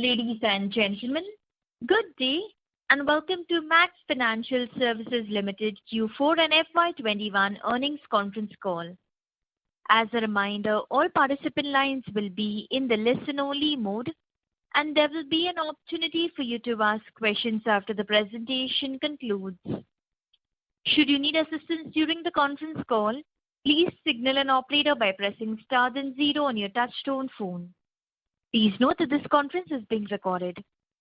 Ladies and gentlemen, good day and welcome to Max Financial Services Limited Q4 and FY21 earnings conference call. As a reminder, all participant lines will be in the listen-only mode, and there will be an opportunity for you to ask questions after the presentation concludes. Should you need assistance during the conference call, please signal an operator by pressing star then 0 on your touchtone phone. Please note that this conference is being recorded.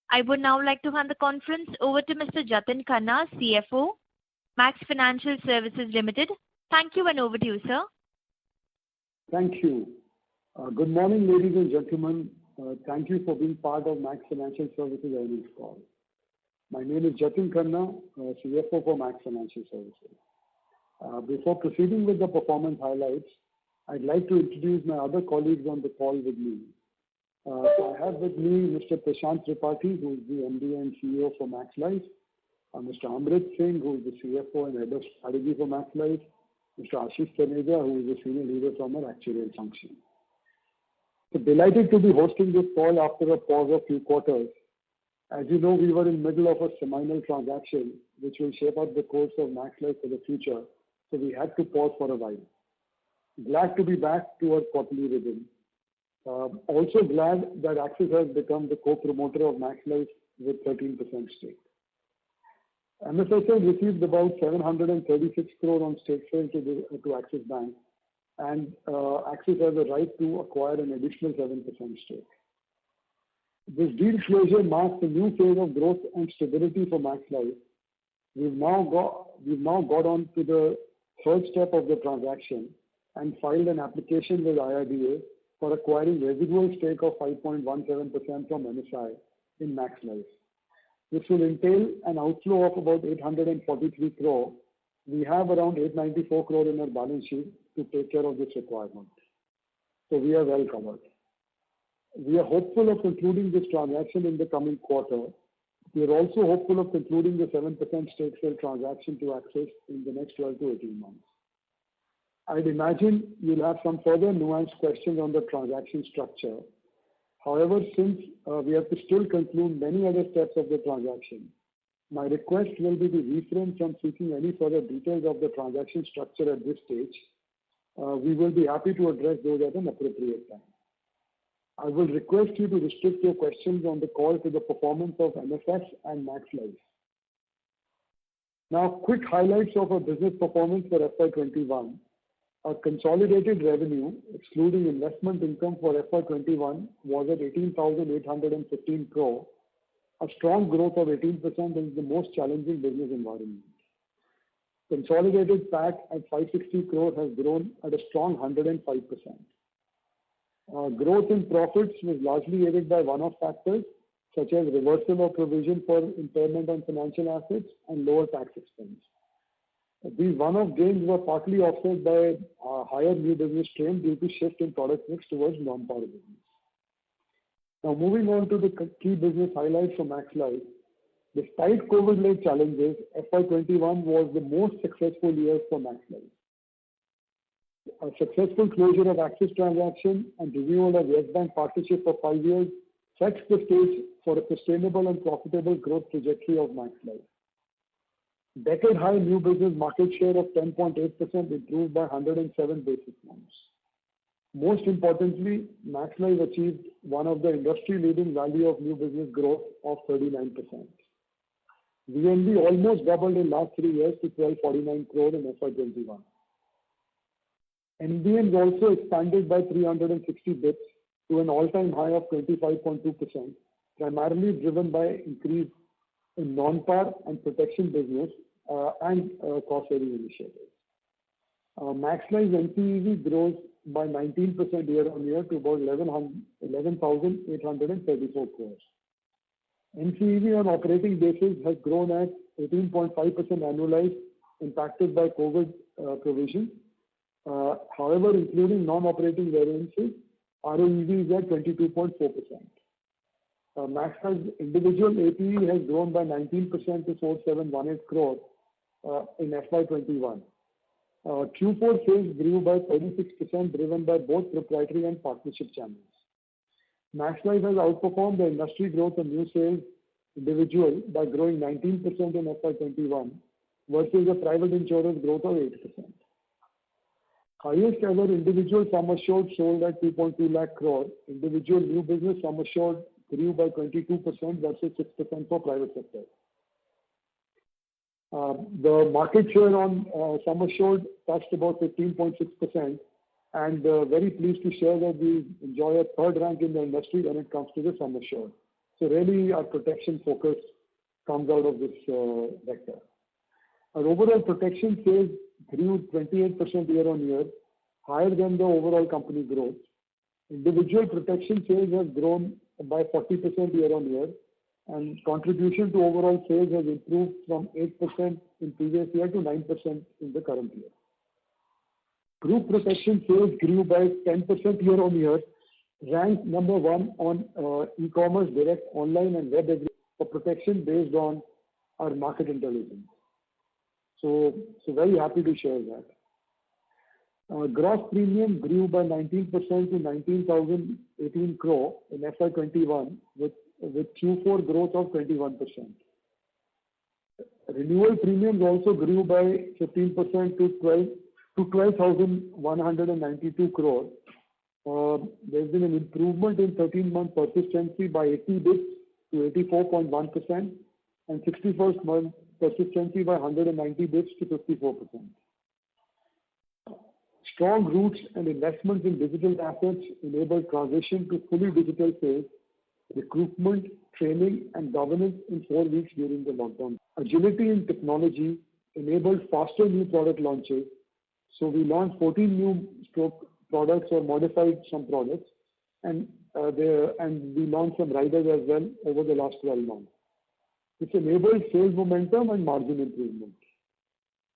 I would now like to hand the conference over to Mr. Jatin Khanna, CFO, Max Financial Services Limited. Thank you, and over to you, sir. Thank you. Good morning, ladies and gentlemen. Thank you for being part of Max Financial Services earnings call. My name is Jatin Khanna, CFO for Max Financial Services. Before proceeding with the performance highlights, I'd like to introduce my other colleagues on the call with me. So I have with me Mr. Prashant Tripathi, who is the MD and CEO for Max Life, Mr. Amrit Singh, who is the CFO and Head of Strategy for Max Life, Mr. Ashish Taneja, who is the Senior Leader from our actuarial function. So delighted to be hosting this call after a pause of few quarters. As you know, we were in the middle of a seminal transaction which will shape up the course of Max Life for the future, so we had to pause for a while. Glad to be back to our quarterly rhythm. Also glad that Axis has become the co-promoter of Max Life with 13% stake. MFSL received about 736 crore on stake sale to Axis Bank, and Axis has a right to acquire an additional 7% stake. This deal closure marks a new phase of growth and stability for Max Life. We've now got on to the third step of the transaction and filed an application with IRDA for acquiring residual stake of 5.17% from MSI in Max Life. This will entail an outflow of about 843 crore. We have around 894 crore in our balance sheet to take care of this requirement. So we are well covered. We are hopeful of concluding this transaction in the coming quarter. We are also hopeful of concluding the 7% stake sale transaction to Axis in the next 12 to 18 months. I'd imagine you'll have some further nuanced questions on the transaction structure. However, since we have to still conclude many other steps of the transaction, my request will be to refrain from seeking any further details of the transaction structure at this stage. We will be happy to address those at an appropriate time. I will request you to restrict your questions on the call to the performance of MFS and Max Life. Now, quick highlights of our business performance for FY21. Our consolidated revenue, excluding investment income for FY21, was at 18,815 crore, a strong growth of 18% in the most challenging business environment. Consolidated PAT at 560 crore has grown at a strong 105%. Growth in profits was largely aided by one-off factors such as reversal of provision for impairment on financial assets and lower tax expense. These one-off gains were partly offset by higher new business strain due to shift in product mix towards non-par business. Now moving on to the key business highlights for Max Life. Despite COVID-led challenges, FY21 was the most successful year for Max Life. A successful closure of Axis transaction and renewal of Yes Bank partnership for 5 years sets the stage for a sustainable and profitable growth trajectory of Max Life. Decade high new business market share of 10.8% improved by 107 basis points. Most importantly, Max Life achieved one of the industry leading value of new business growth of 39%. VNB almost doubled in last 3 years to 1249 crore in FY21. NBMs also expanded by 360 bps to an all-time high of 25.2%, primarily driven by increase in non-par and protection business and cost-saving initiatives. Max Life's NCEV grows by 19% year-on-year to about 11,834 crores. NCEV on operating basis has grown at 18.5% annualized, impacted by COVID provision. However, including non-operating variances, ROEV is at 22.4%. Max Life's individual APE has grown by 19% to 4718 crore in FY21. Q4 sales grew by 36%, driven by both proprietary and partnership channels. Max Life has outperformed the industry growth in new sales individual by growing 19% in FY21 versus the private insurance growth of 8%. Highest ever individual sum assured sold at 2.2 lakh crore. Individual new business sum assured grew by 22% versus 6% for private sector. The market share on sum assured touched about 15.6%, and very pleased to share that we enjoy a third rank in the industry when it comes to the sum assured. So really our protection focus comes out of this vector. Our overall protection sales grew 28% year on year, higher than the overall company growth. Individual protection sales have grown by 40% year on year, and contribution to overall sales has improved from 8% in previous year to 9% in the current year. Group protection sales grew by 10% year on year, ranked number one on e-commerce, direct, online and web for protection based on our market intelligence. So very happy to share that. Gross premium grew by 19% to 19,018 crore in FY21 with Q4 growth of 21%. Renewal premiums also grew by 15% to 12,192 crore. There's been an improvement in 13-month persistency by 80 bits to 84.1% and 61st month persistency by 190 bits to 54%. Strong roots and investments in digital assets enabled transition to fully digital sales, recruitment, training and governance in 4 weeks during the lockdown. Agility in technology enabled faster new product launches. So we launched 14 new products or modified some products, and we launched some riders as well over the last 12 months. This enabled sales momentum and margin improvement.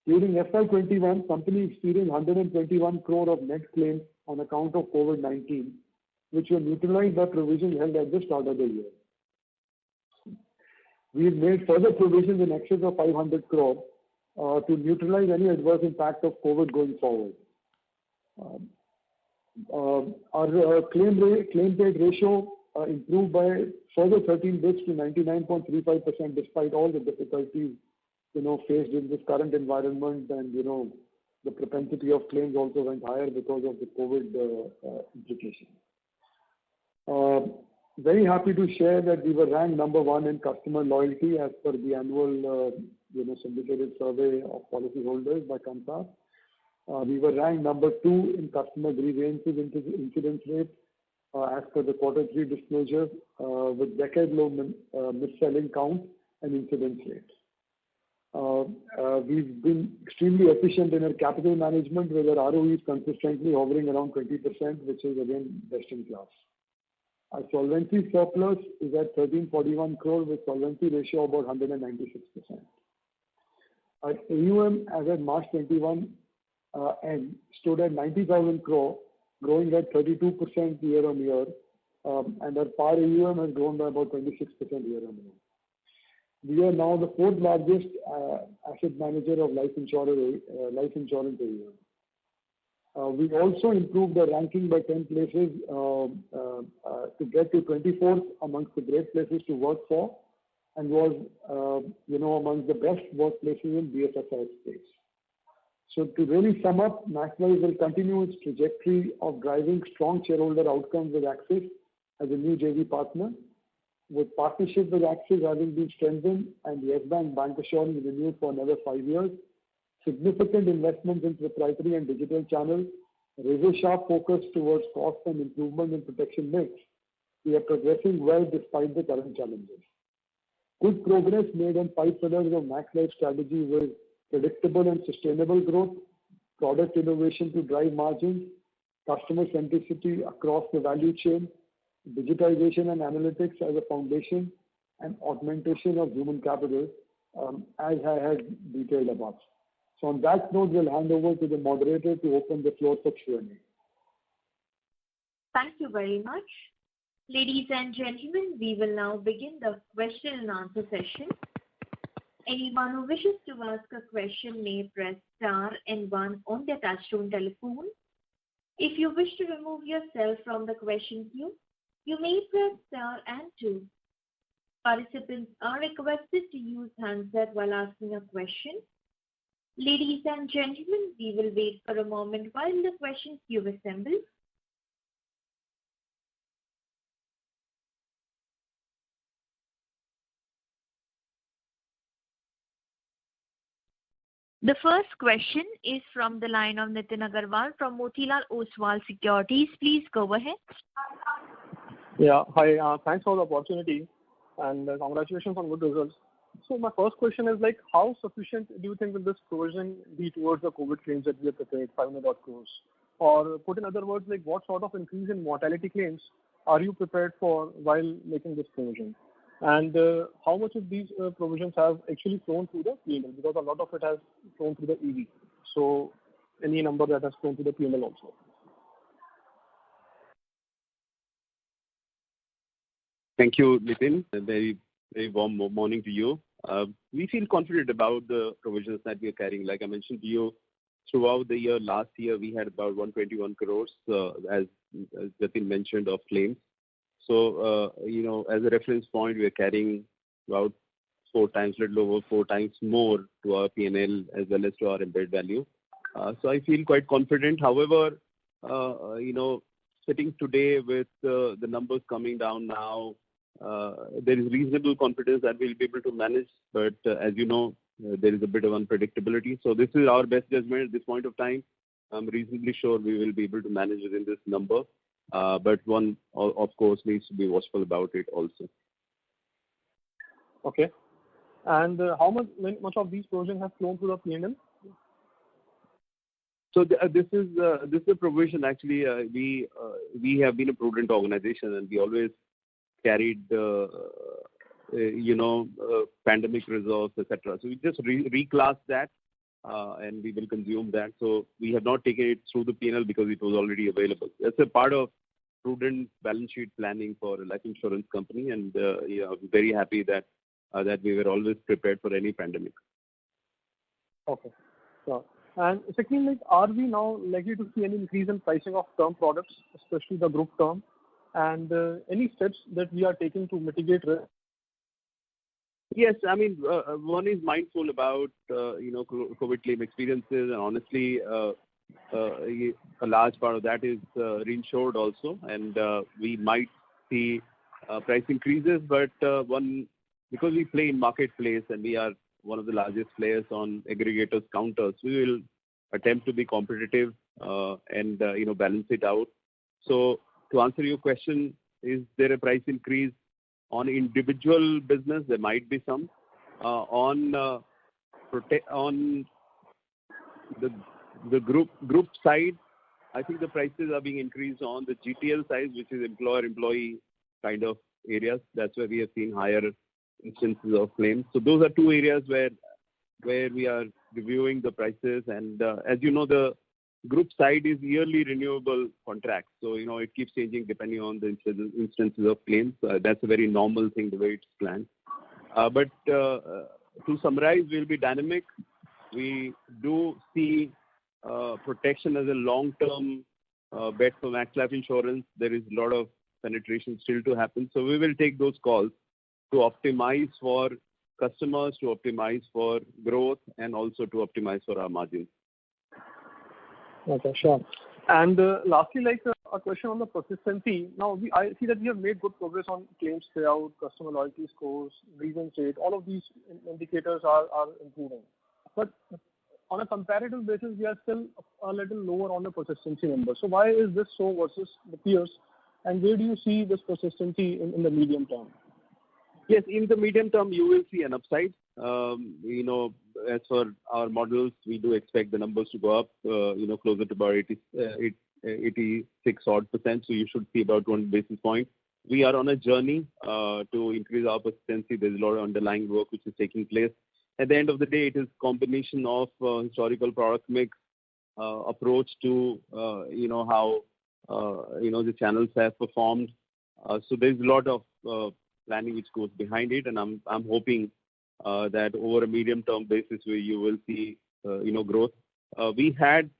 During FY21, company experienced 121 crore of net claims on account of COVID-19, which were neutralized by provisions held at the start of the year. We have made further provisions in excess of 500 crore to neutralize any adverse impact of COVID going forward. Our claim paid ratio improved by further 13 bits to 99.35% despite all the difficulties faced in this current environment, and the propensity of claims also went higher because of the COVID implications. Very happy to share that we were ranked number one in customer loyalty as per the annual syndicated survey of policyholders by Kantar. We were ranked number 2 in customer grievances incidence rate as per the Q3 disclosure with decade low mis-selling count and incidence rate. We've been extremely efficient in our capital management, where our ROE is consistently hovering around 20%, which is again best in class. Our solvency surplus is at 1341 crore with solvency ratio about 196%. Our AUM as at March 21 end stood at 90,000 crore, growing at 32% year on year, and our par AUM has grown by about 26% year on year. We are now the 4th largest asset manager of life insurance AUM. We also improved the ranking by 10 places to get to 24th amongst the great places to work for, and was amongst the best workplaces in BFSI space. So to really sum up, Max Life will continue its trajectory of driving strong shareholder outcomes with Axis as a new JV partner, with partnership with Axis having been strengthened and Yes Bank bancassurance renewed for another 5 years. Significant investments in proprietary and digital channels, razor-sharp focus towards cost and improvement in protection mix. We are progressing well despite the current challenges. Good progress made on 5 pillars of Max Life strategy with predictable and sustainable growth, product innovation to drive margins, customer centricity across the value chain, digitization and analytics as a foundation, and augmentation of human capital, as I had detailed above. So on that note, we'll hand over to the moderator to open the floor for Q&A. Thank you very much. Ladies and gentlemen, we will now begin the question and answer session. Anyone who wishes to ask a question may press star and 1 on their touchtone telephone. If you wish to remove yourself from the question queue, you may press star and two. Participants are requested to use handset while asking a question. Ladies and gentlemen, we will wait for a moment while the question queue assembles. The first question is from the line of Nitin Agarwal from Motilal Oswal Securities. Please go ahead. Yeah. Hi. Thanks for the opportunity and congratulations on good results. So my first question is like, how sufficient do you think will this provision be towards the COVID claims that we have prepared, 500 crores? Or put in other words, like what sort of increase in mortality claims are you prepared for while making this provision? And how much of these provisions have actually flown through the P&L? Because a lot of it has flown through the EV. So any number that has flown through the P&L also. Thank you, Nitin. A very warm morning to you. We feel confident about the provisions that we are carrying. Like I mentioned to you, throughout the year, last year, we had about 121 crores, as Jatin mentioned, of claims. So, as a reference point, we are carrying about little over four times more to our P&L as well as to our embedded value. So I feel quite confident. However, sitting today with the numbers coming down now, there is reasonable confidence that we'll be able to manage. But as you know, there is a bit of unpredictability. So this is our best judgment at this point of time. I'm reasonably sure we will be able to manage within this number. But one, of course, needs to be watchful about it also. Okay. And how much of these provisions have flown through the P&L? So this is a provision. Actually, we have been a prudent organization, and we always carried pandemic reserves, etc. So we just reclassed that, and we will consume that. So we have not taken it through the P&L because it was already available. That's a part of prudent balance sheet planning for a life insurance company, and I'm very happy that we were always prepared for any pandemic. Okay. Sure. And secondly, are we now likely to see any increase in pricing of term products, especially the group term? And any steps that we are taking to mitigate risk? Yes, I mean, one is mindful about COVID claim experiences, and honestly, a large part of that is reinsured also, and we might see price increases. But because we play in marketplace and we are one of the largest players on aggregators counters, we will attempt to be competitive and balance it out. So to answer your question, is there a price increase on individual business? There might be some. On the group side, I think the prices are being increased on the GTL side, which is employer-employee kind of areas. That's where we have seen higher instances of claims. So those are two areas where we are reviewing the prices. And as you know, the group side is yearly renewable contracts. So, it keeps changing depending on the instances of claims. That's a very normal thing, the way it's planned. But to summarize, we'll be dynamic. We do see protection as a long-term bet for Max Life Insurance. There is a lot of penetration still to happen. So we will take those calls to optimize for customers, to optimize for growth, and also to optimize for our margins. Okay, sure. And lastly, like a question on the persistency. Now, I see that we have made good progress on claims payout, customer loyalty scores, grievance rate. All of these indicators are improving. But on a comparative basis, we are still a little lower on the persistency number. So why is this so versus the peers? And where do you see this persistency in the medium term? Yes, in the medium term, you will see an upside. As for our models, we do expect the numbers to go up, closer to about 86 odd %. So you should see about 200 basis points. We are on a journey to increase our persistency. There's a lot of underlying work which is taking place. At the end of the day, it is a combination of historical product mix, approach to, how, the channels have performed. So there's a lot of planning which goes behind it, and I'm hoping that over a medium-term basis, where you will see, growth. We had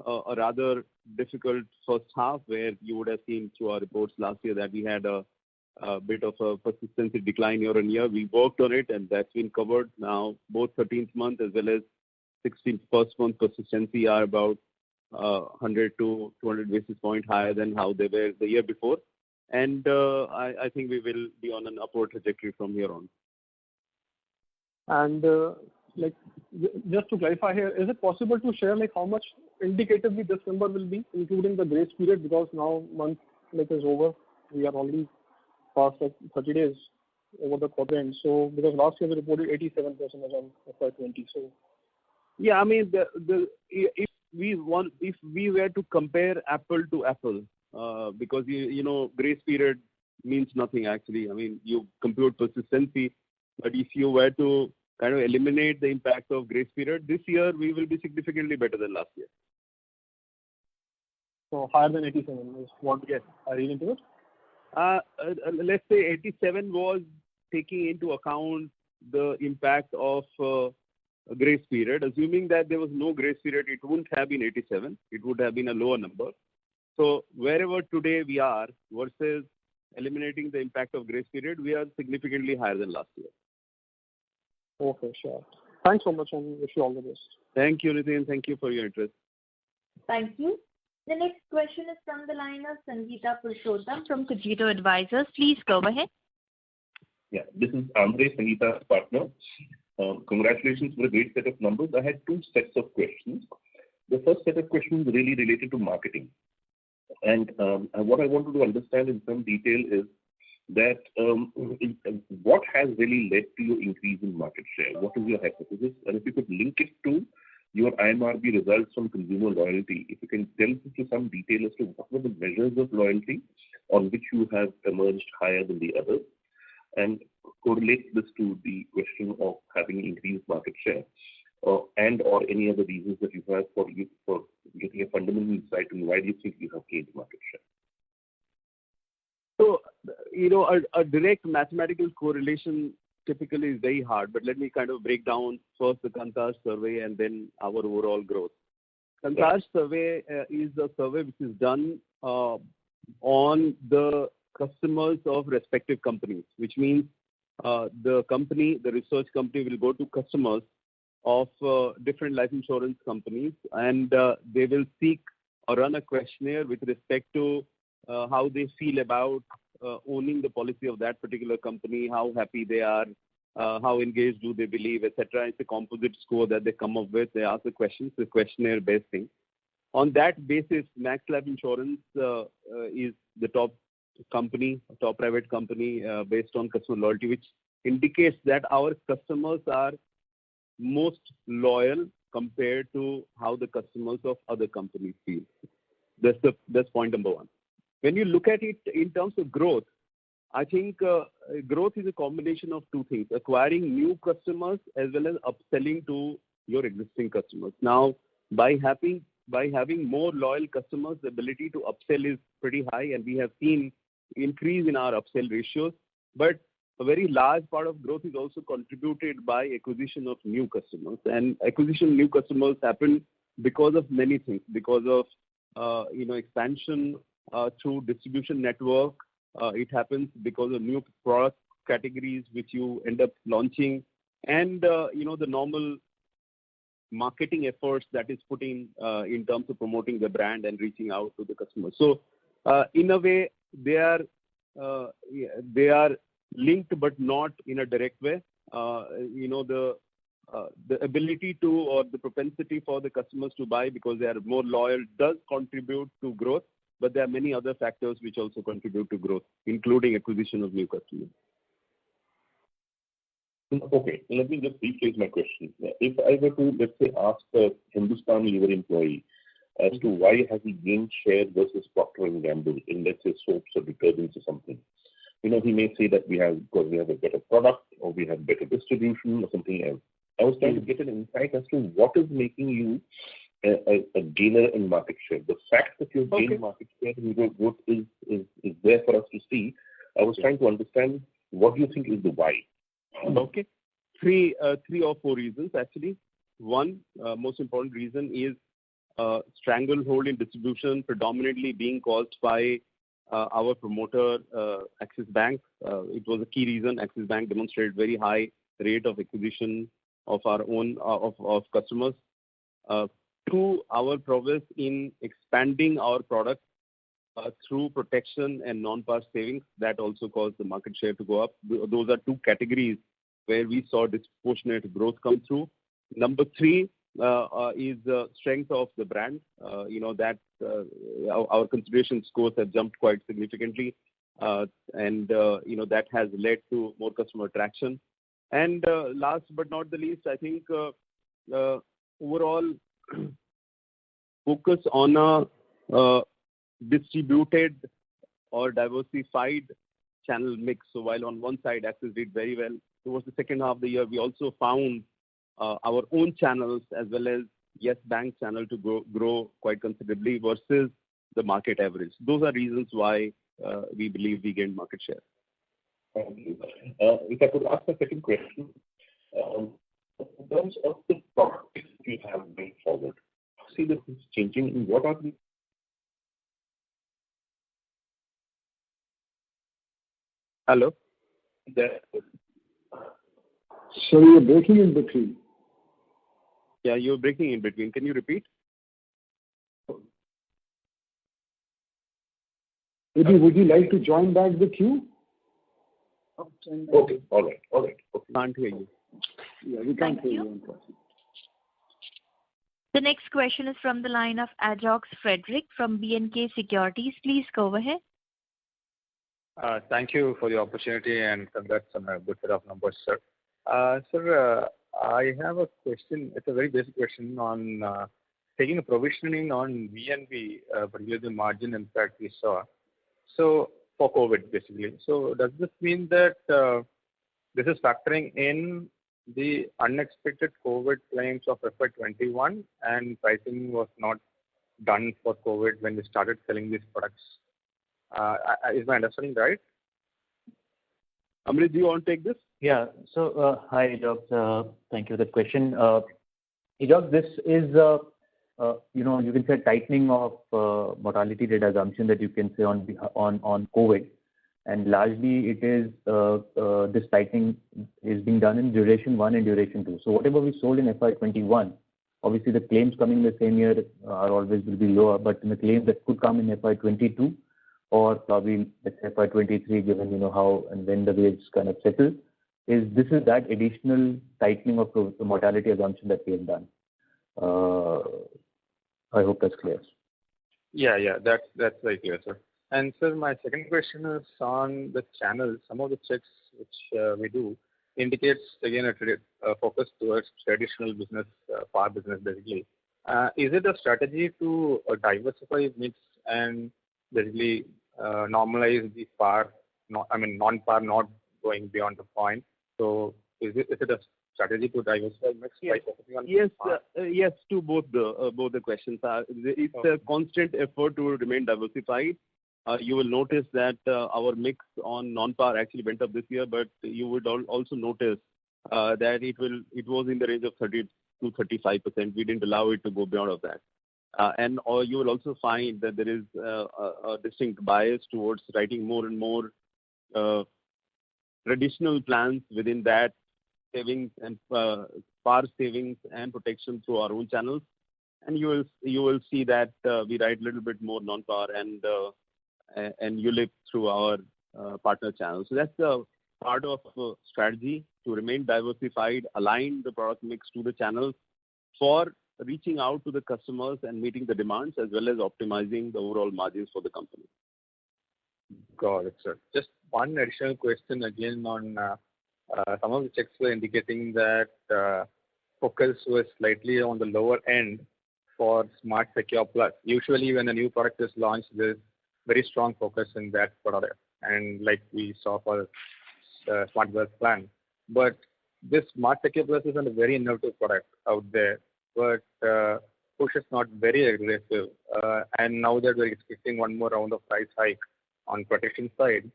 a rather difficult first half, where you would have seen through our reports last year that we had a bit of a persistency decline year on year. We worked on it, and that's been covered now. Both 13th month as well as 16th first month persistency are about 100 to 200 basis point higher than how they were the year before. And I think we will be on an upward trajectory from here on. And just to clarify here, is it possible to share how much indicatively this number will be, including the grace period, because now month is over, we are already past 30 days over the quarter end. So because last year we reported 87% as on FY20. So yeah, I mean if we were to compare apple to apple, because grace period means nothing actually. I mean, you compute persistency, but if you were to kind of eliminate the impact of grace period, this year we will be significantly better than last year. So higher than 87 is what I read into it? Let's say 87 was taking into account the impact of grace period. Assuming that there was no grace period, it wouldn't have been 87. It would have been a lower number. So wherever today we are versus eliminating the impact of grace period, we are significantly higher than last year. Okay, sure. Thanks so much, and wish you all the best. Thank you, Nitin. Thank you for your interest. Thank you. The next question is from the line of Sangeeta Purushottam from Cogito Advisors. Please go ahead. Yeah, this is Andre, Sangeeta's partner. Congratulations for a great set of numbers. I had two sets of questions. The first set of questions really related to marketing. And what I wanted to understand in some detail is that what has really led to your increase in market share? What is your hypothesis? And if you could link it to your IMRB results on consumer loyalty, if you can delve into some detail as to what were the measures of loyalty on which you have emerged higher than the others, and correlate this to the question of having increased market share, and or any other reasons that you have for getting a fundamental insight on why do you think you have gained market share? So, a direct mathematical correlation typically is very hard, but let me kind of break down first the Kantar survey and then our overall growth. Kantar survey is a survey which is done on the customers of respective companies, which means the research company will go to customers of different life insurance companies, and they will seek or run a questionnaire with respect to how they feel about owning the policy of that particular company, how happy they are, how engaged do they believe, etc. It's a composite score that they come up with. They ask the questions, the questionnaire-based thing. On that basis, Max Life Insurance is the top private company based on customer loyalty, which indicates that our customers are most loyal compared to how the customers of other companies feel. That's point number one. When you look at it in terms of growth, I think growth is a combination of two things: acquiring new customers as well as upselling to your existing customers. Now, by having more loyal customers, the ability to upsell is pretty high, and we have seen increase in our upsell ratios. But a very large part of growth is also contributed by acquisition of new customers, and acquisition of new customers happen because of many things, because of expansion through distribution network. It happens because of new product categories which you end up launching, and the normal marketing efforts that is put in terms of promoting the brand and reaching out to the customers. So in a way, they are linked, but not in a direct way. The ability to, or the propensity for the customers to buy because they are more loyal does contribute to growth, but there are many other factors which also contribute to growth, including acquisition of new customers. Okay, let me just rephrase my question. If I were to, let's say, ask a Hindustan Lever employee as to why has he gained share versus Procter & Gamble in, let's say, soaps or detergents or something, he may say that because we have a better product, or we have better distribution, or something else. I was trying to get an insight as to what is making you a gainer in market share. The fact that you've gained market share and your growth is there for us to see. I was trying to understand what do you think is the why. Okay, three or four reasons actually. One most important reason is stranglehold in distribution predominantly being caused by our promoter, Axis Bank. It was a key reason. Axis Bank demonstrated very high rate of acquisition of our own of customers. Two, our progress in expanding our products through protection and non-par savings, that also caused the market share to go up. Those are two categories where we saw disproportionate growth come through. Number three is the strength of the brand. Our consideration scores have jumped quite significantly, and that has led to more customer attraction. And last but not the least, I think overall focus on a distributed or diversified channel mix. So while on one side Axis did very well, towards the second half of the year, we also found our own channels as well as Yes Bank channel to grow quite considerably versus the market average. Those are reasons why we believe we gained market share. Thank you. If I could ask a second question, in terms of the product you have going forward, see this is changing. In what are the Hello? So you're breaking in between. Yeah, you're breaking in between. Can you repeat? Maybe would you like to join back the queue? Okay, all right. Okay. Can't hear you. Yeah, we can't hear you. The next question is from the line of Ajox Frederick from B&K Securities. Please go ahead. Thank you for the opportunity and congrats on a good set of numbers, sir. Sir, I have a question. It's a very basic question on taking a provisioning on VNB, particularly the margin impact we saw. So for COVID, basically. So does this mean that this is factoring in the unexpected COVID claims of FY21 and pricing was not done for COVID when we started selling these products? Is my understanding right? Amrit, do you want to take this? Yeah. So, hi, Ajox. Thank you for the question. Ajox, this is, you can say tightening of mortality rate assumption that you can say on COVID. And largely it is, this tightening is being done in duration 1 and duration 2. So whatever we sold in FY21, obviously the claims coming the same year are always will be lower, but in the claims that could come in FY22 or probably let's say FY23, given how and when the waves kind of settle, this is that additional tightening of the mortality assumption that we have done. I hope that's clear. Yeah, that's very clear, sir. And sir, my second question is on the channels. Some of the checks which we do indicates again a focus towards traditional business, par business basically. Is it a strategy to diversify mix and basically normalize the par, non-par not going beyond the point? So is it a strategy to diversify mix by focusing on par? Yes, to both the questions. It's a constant effort to remain diversified. You will notice that our mix on non-par actually went up this year, but you would also notice that it was in the range of 30 to 35%. We didn't allow it to go beyond of that. And you will also find that there is a distinct bias towards writing more and more traditional plans within that savings and par savings and protection through our own channels. And you will see that we write a little bit more non-par and ULIP through our partner channels. So that's a part of strategy to remain diversified, align the product mix to the channels for reaching out to the customers and meeting the demands as well as optimizing the overall margins for the company. Got it, sir. Just one additional question again on some of the checks were indicating that focus was slightly on the lower end for Smart Secure Plus. Usually when a new product is launched, there's very strong focus in that product, and like we saw for Smart Wealth Plan. But this Smart Secure Plus is a very innovative product out there, but push is not very aggressive. And now that we're expecting one more round of price hike on protection side,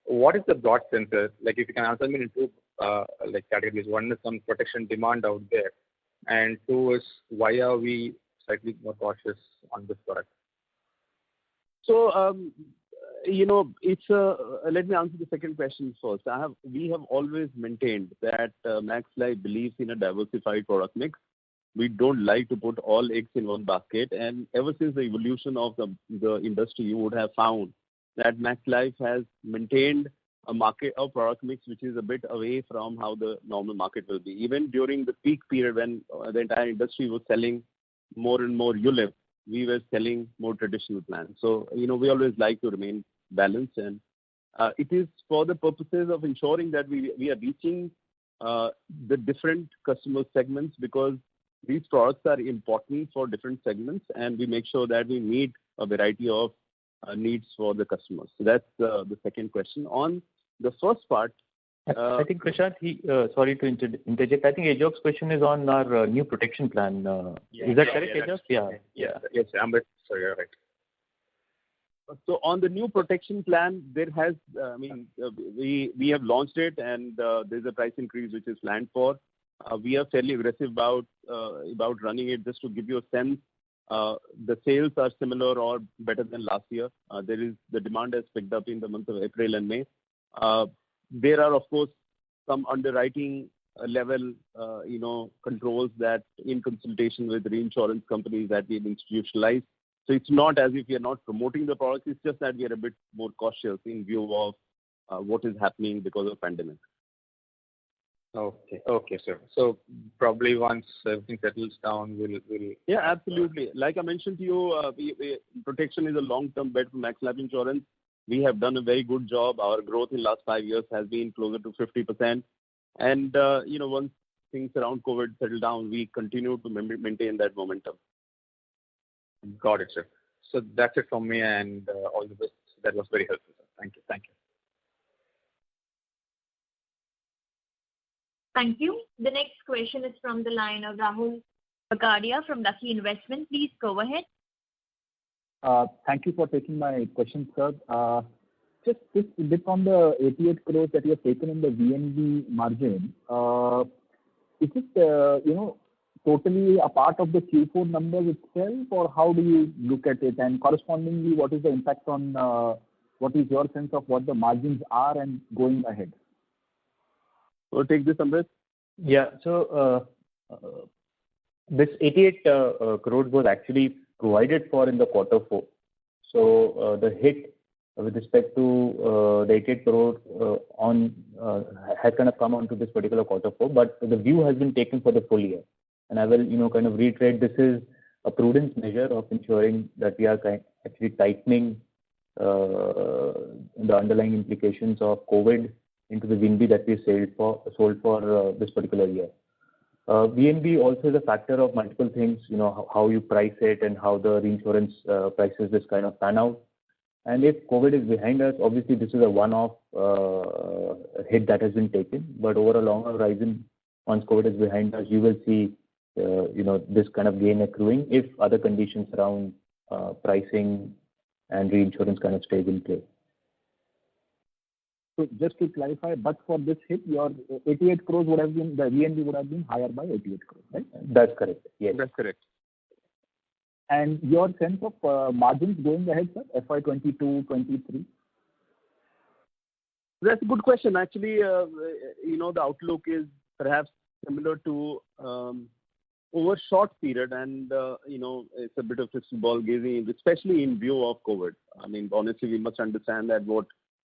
what is the broad center? Like if you can answer me in two categories. One is some protection demand out there, and two is why are we slightly more cautious on this product? So, let me answer the second question first. We have always maintained that Max Life believes in a diversified product mix. We don't like to put all eggs in one basket. And ever since the evolution of the industry, you would have found that Max Life has maintained a product mix which is a bit away from how the normal market will be. Even during the peak period when the entire industry was selling more and more ULIP, we were selling more traditional plans. So, we always like to remain balanced, and it is for the purposes of ensuring that we are reaching the different customer segments, because these products are important for different segments, and we make sure that we meet a variety of needs for the customers. So that's the second question. On the first part, I think Prashant, sorry to interject. I think Ajog's question is on our new protection plan. Is that correct, Ajog? Yes, Amrit. So you're right. So on the new protection plan, there has, we have launched it, and there's a price increase which is planned for. We are fairly aggressive about running it. Just to give you a sense, the sales are similar or better than last year. The demand has picked up in the month of April and May. There are, of course, some underwriting level, controls that in consultation with reinsurance companies that we've institutionalized. So it's not as if we are not promoting the products. It's just that we are a bit more cautious in view of what is happening because of pandemic. Okay, sir. So probably once everything settles down, we'll. Yeah, absolutely. Like I mentioned to you, protection is a long-term bet for Max Life Insurance. We have done a very good job. Our growth in the last 5 years has been closer to 50%. And, once things around COVID settle down, we continue to maintain that momentum. Got it, sir. So that's it from me, and all the best. That was very helpful, sir. Thank you. Thank you. The next question is from the line of Rahul Bagadia from Lucky Investment. Please go ahead. Thank you for taking my question, sir. Just a bit on the 88 crores that you have taken in the VNB margin. Is it, totally a part of the Q4 numbers itself, or how do you look at it? And correspondingly, what is the impact on, what is your sense of what the margins are and going ahead? We'll take this, Amrit. Yeah. So this 88 crores was actually provided for in the quarter 4. So the hit with respect to the 88 crore has kind of come onto this particular quarter 4, but the view has been taken for the full year. And I will, kind of reiterate, this is a prudence measure of ensuring that we are actually tightening the underlying implications of COVID into the VNB that we sold for this particular year. VNB also is a factor of multiple things, how you price it and how the reinsurance prices this kind of pan out. And if COVID is behind us, obviously this is a one-off hit that has been taken. But over a longer horizon, once COVID is behind us, you will see, this kind of gain accruing if other conditions around pricing and reinsurance kind of stays in place. So just to clarify, but for this hit, your 88 crores would have been, the VNB would have been higher by 88 crores, right? That's correct. Yes. That's correct. And your sense of margins going ahead, sir, FY 22, 23? That's a good question. Actually, the outlook is perhaps similar to over short period, and it's a bit of crystal ball gazing, especially in view of COVID. I mean, honestly, we must understand that what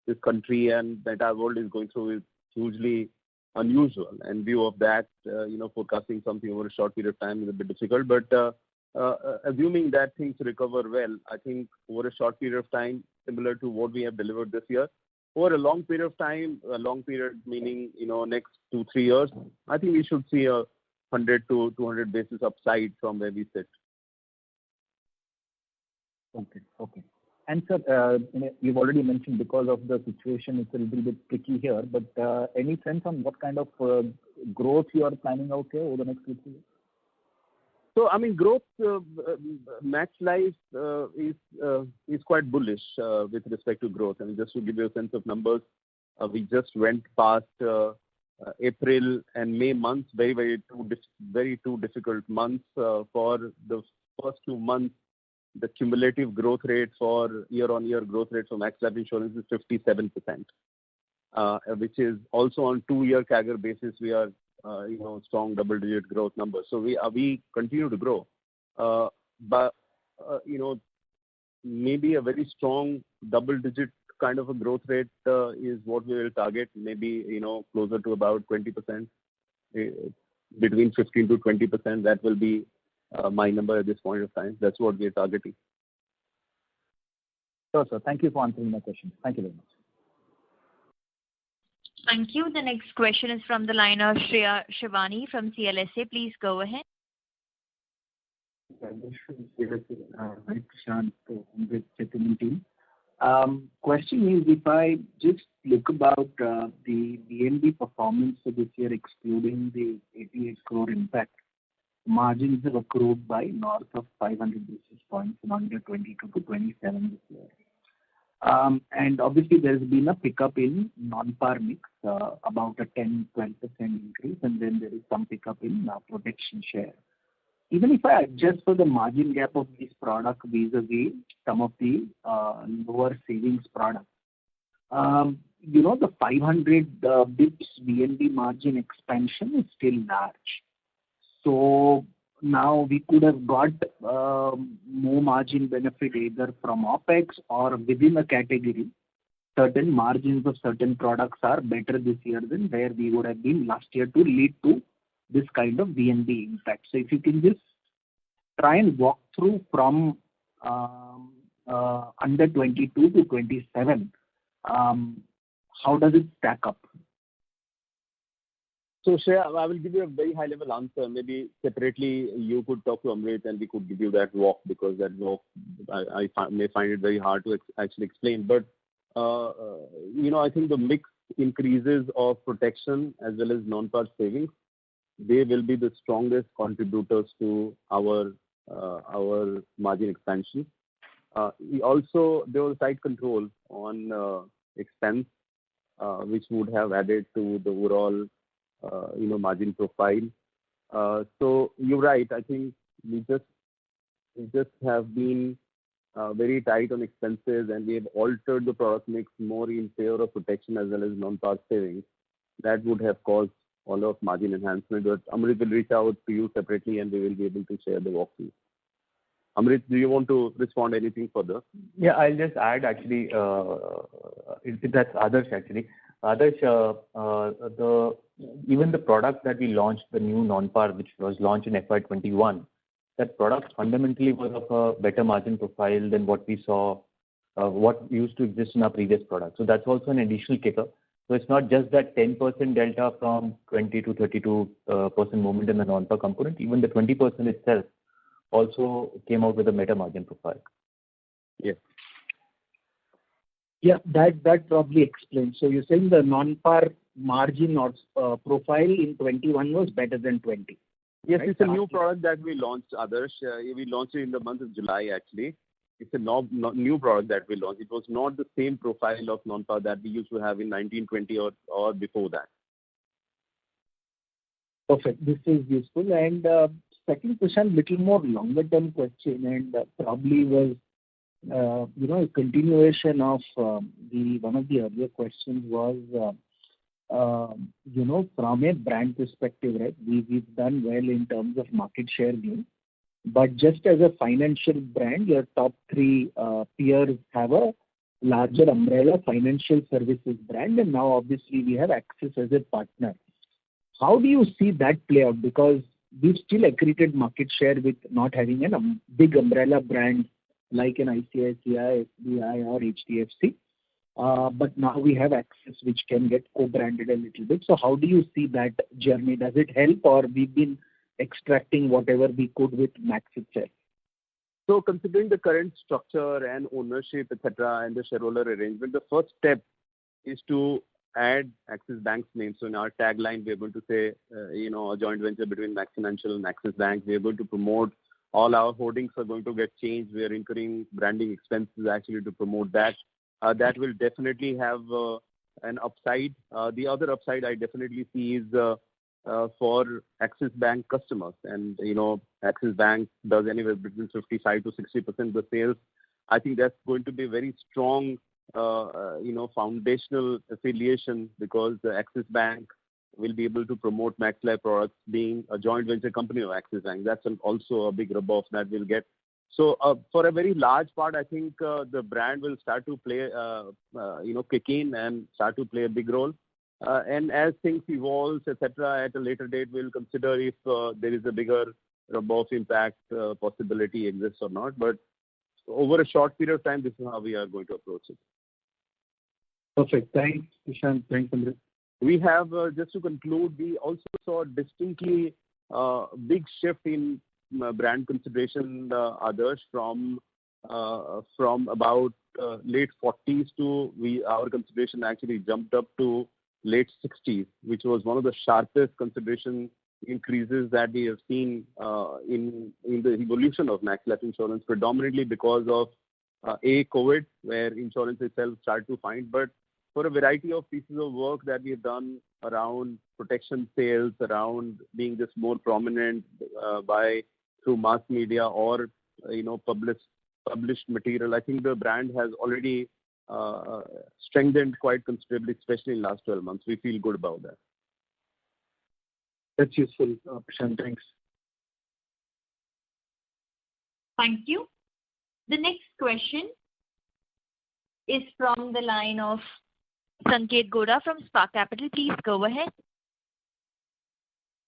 this country and the entire world is going through is hugely unusual. And in view of that, forecasting something over a short period of time is a bit difficult. But assuming that things recover well, I think over a short period of time, similar to what we have delivered this year, over a long period of time, a long period meaning, next 2-3 years, I think we should see a 100 to 200 basis upside from where we sit. Okay. And sir, you've already mentioned because of the situation, it's a little bit tricky here, but any sense on what kind of growth you are planning out here over the next 2 years? So, I mean, growth, Max Life is quite bullish with respect to growth. And just to give you a sense of numbers, we just went past April and May months, very two difficult months for the first 2 months, the cumulative growth rate for year-on-year growth rate for Max Life Insurance is 57%, which is also on 2-year CAGR basis. We are, strong double-digit growth numbers. So we continue to grow, but maybe a very strong double-digit kind of a growth rate is what we will target. Maybe closer to about 20%, between 15 to 20%. That will be my number at this point of time. That's what we are targeting. Sure, sir. Thank you for answering my question. Thank you very much. Thank you. The next question is from the line of Shreya Shivani from CLSA. Please go ahead. Hi, Prashant, with Settlement team. Question is, if I just look about the VNB performance for this year, excluding the 88 crore impact, margins have accrued by north of 500 basis points from under 22 to 27 this year. And obviously, there's been a pickup in non-par mix, about a 10-12% increase, and then there is some pickup in protection share. Even if I adjust for the margin gap of this product vis-a-vis some of the lower savings products, the 500 bips VNB margin expansion is still large. So now we could have got more margin benefit either from OPEX or within a category. Certain margins of certain products are better this year than where we would have been last year to lead to this kind of VNB impact. So if you can just try and walk through from under 22 to 27, how does it stack up? So Shreya, I will give you a very high-level answer. Maybe separately you could talk to Amrit and we could give you that walk, because that walk I may find it very hard to actually explain. But I think the mix increases of protection as well as non-par savings, they will be the strongest contributors to our margin expansion. Also, there was tight control on expense, which would have added to the overall margin profile. So you're right. I think we just have been very tight on expenses, and we have altered the product mix more in favor of protection as well as non-par savings. That would have caused all of margin enhancement. But Amrit will reach out to you separately and we will be able to share the walkthrough. Amrit, do you want to respond anything further? Yeah, I'll just add actually, that's Adarsh actually. Adarsh, even the product that we launched, the new non-par, which was launched in FY21, that product fundamentally was of a better margin profile than what we saw, what used to exist in our previous product. So that's also an additional kicker. So it's not just that 10% delta from 20 to 32% movement in the non-par component. Even the 20% itself also came out with a better margin profile. Yes. Yeah, that probably explains. So you're saying the non-par margin or profile in 21 was better than 20. Yes, right? It's a new product that we launched, Adarsh. We launched it in the month of July actually. It's a new product that we launched. It was not the same profile of non-par that we used to have in 1920 or before that. Perfect. This is useful. And second question, little more longer term question, and probably was a continuation of one of the earlier questions was from a brand perspective, right? We've done well in terms of market share gain. But just as a financial brand, your top three peers have a larger umbrella financial services brand, and now obviously we have Axis as a partner. How do you see that play out? Because we've still accreted market share with not having a big umbrella brand like an ICICI, SBI or HDFC. But now we have Axis, which can get co-branded a little bit. So how do you see that journey? Does it help, or we've been extracting whatever we could with Max itself? So considering the current structure and ownership, etc., and the shareholder arrangement, the first step is to add Axis Bank's name. So in our tagline, we are going to say, a joint venture between Max Financial and Axis Bank. We are going to promote all our holdings are going to get changed. We are incurring branding expenses actually to promote that. That will definitely have an upside. The other upside I definitely see is for Axis Bank customers. And, Axis Bank does anywhere between 55 to 60% of the sales. I think that's going to be a very strong, foundational affiliation, because the Axis Bank will be able to promote Max Life products being a joint venture company of Axis Bank. That's also a big rub-off that we'll get. So for a very large part, I think the brand will start to play, kick in and start to play a big role. And as things evolve, etc., at a later date, we'll consider if there is a bigger rub-off impact possibility exists or not. But over a short period of time, this is how we are going to approach it. Perfect. Thanks, Prashant. Thanks, Andre. We have, just to conclude, we also saw distinctly big shift in brand consideration, others from about late 40s to our consideration actually jumped up to late 60s, which was one of the sharpest consideration increases that we have seen in the evolution of Max Life Insurance, predominantly because of COVID, where insurance itself started to find, but for a variety of pieces of work that we have done around protection sales, around being just more prominent through mass media or published material. I think the brand has already strengthened quite considerably, especially in the last 12 months. We feel good about that. That's useful, Prashant. Thanks. Thank you. The next question is from the line of Sanket Godha from Spark Capital. Please go ahead.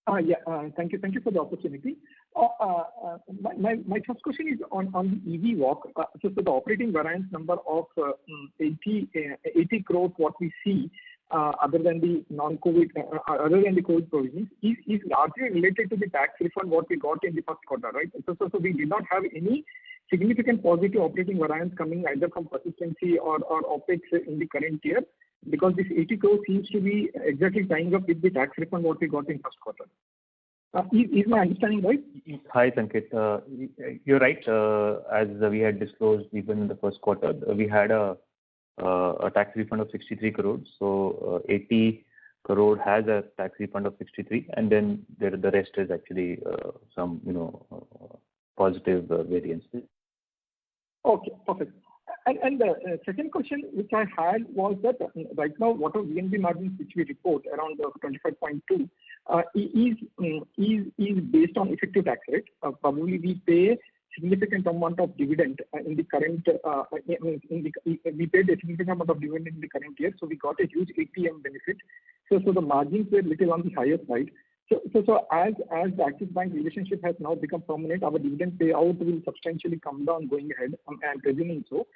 Thank you. Thank you for the opportunity. My first question is on the EV walk. So the operating variance number of 80 crores, what we see, other than the COVID provisions, is largely related to the tax refund what we got in the first quarter, right? So we did not have any significant positive operating variance coming either from persistency or OPEX in the current year, because this 80 crores seems to be exactly tying up with the tax refund what we got in first quarter. Is my understanding right? Hi, Sanket. You're right. As we had disclosed even in the first quarter, we had a tax refund of 63 crores. So 80 crore has a tax refund of 63, and then the rest is actually some positive variances. Okay, perfect. And the second question which I had was that right now, what are VNB margins which we report around 25.2 is based on effective tax rate. Probably we pay significant amount of dividend in the current. We paid a significant amount of dividend in the current year, so we got a huge APM benefit. So the margins were little on the higher side. So as the Axis Bank relationship has now become permanent, our dividend payout will substantially come down going ahead. I'm presuming so.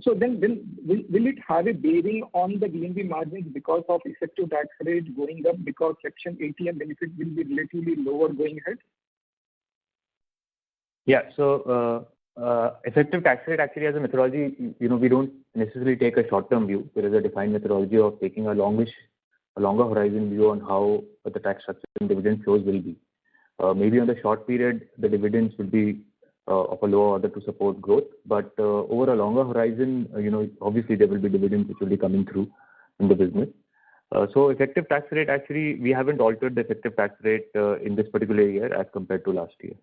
So then will it have a bearing on the VNB margins because of effective tax rate going up, because Section 80M benefit will be relatively lower going ahead? Yeah. So effective tax rate actually as a methodology, we don't necessarily take a short-term view. There is a defined methodology of taking a longer horizon view on how the tax structure and dividend flows will be. Maybe on the short period, the dividends will be of a lower order to support growth. But over a longer horizon, obviously there will be dividends which will be coming through in the business. So effective tax rate, actually, we haven't altered the effective tax rate in this particular year as compared to last year.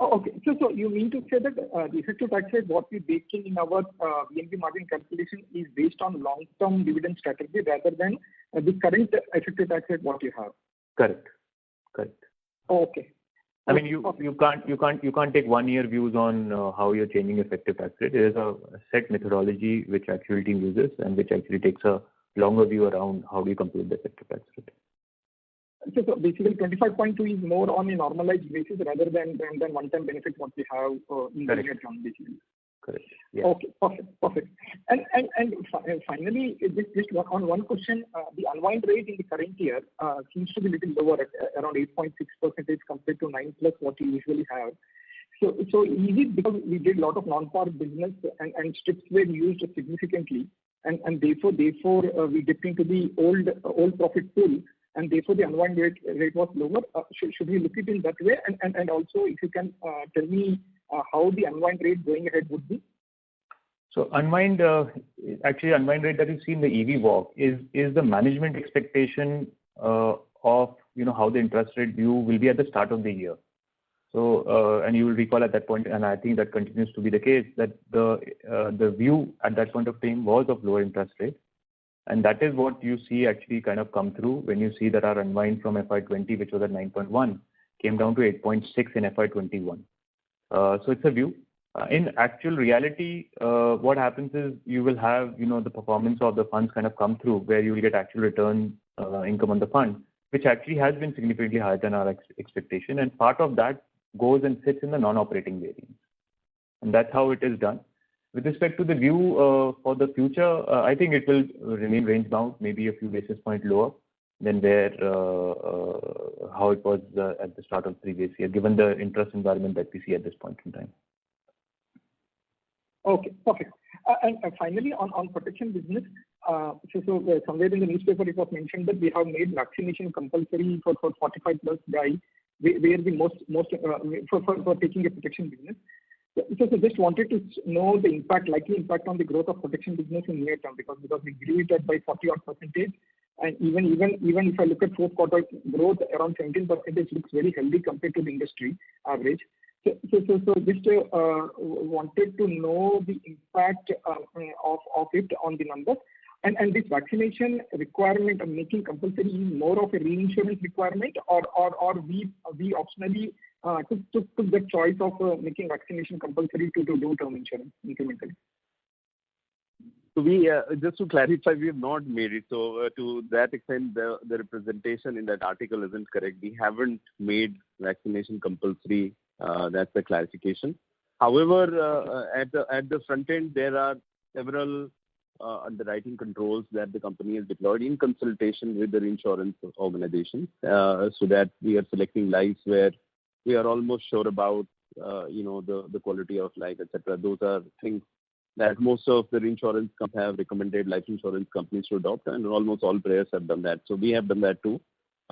Okay. So you mean to say that the effective tax rate, what we bake in our VNB margin calculation is based on long-term dividend strategy rather than the current effective tax rate what you have? Correct. Okay. I mean, you can't take 1 year views on how you're changing effective tax rate. There is a set methodology which actual team uses and which actually takes a longer view around how do you compute the effective tax rate. So basically 25.2 is more on a normalized basis rather than one-time benefit what we have in the near term basically. Correct. Yeah. Okay, perfect. And finally, just on one question, the unwind rate in the current year seems to be a little lower at around 8.6% compared to 9 plus what you usually have. So is it because we did a lot of non-par business and strips were used significantly, and therefore we dipped into the old profit pool, and therefore the unwind rate was lower? Should we look at it in that way? And also if you can tell me how the unwind rate going ahead would be? So unwind rate that you see in the EV walk is the management expectation of how the interest rate view will be at the start of the year. So, and you will recall at that point, and I think that continues to be the case, that the view at that point of time was of lower interest rate. And that is what you see actually kind of come through when you see that our unwind from FY20, which was at 9.1, came down to 8.6 in FY21. So it's a view. In actual reality, what happens is you will have, the performance of the funds kind of come through where you will get actual return income on the fund, which actually has been significantly higher than our expectation. And part of that goes and sits in the non-operating variance. And that's how it is done. With respect to the view for the future, I think it will remain range bound, maybe a few basis points lower than where how it was at the start of the previous year, given the interest environment that we see at this point in time. Okay, perfect. And finally, on protection business, so somewhere in the newspaper it was mentioned that we have made vaccination compulsory for 45 plus guys, where the most for taking a protection business. So just wanted to know the likely impact on the growth of protection business in near term, because we grew it by 40-odd%, and even if I look at fourth quarter growth around 17%, looks very healthy compared to the industry average. So just wanted to know the impact of it on the numbers, and this vaccination requirement of making compulsory is more of a reinsurance requirement, or we optionally took the choice of making vaccination compulsory to do term insurance incrementally. So we just to clarify, we have not made it. So to that extent, the representation in that article isn't correct. We haven't made vaccination compulsory. That's the clarification. However, at the front end, there are several underwriting controls that the company has deployed in consultation with the insurance organizations, so that we are selecting lives where we are almost sure about the quality of life, etc. Those are things that most of the insurance companies have recommended life insurance companies to adopt, and almost all players have done that. So we have done that too.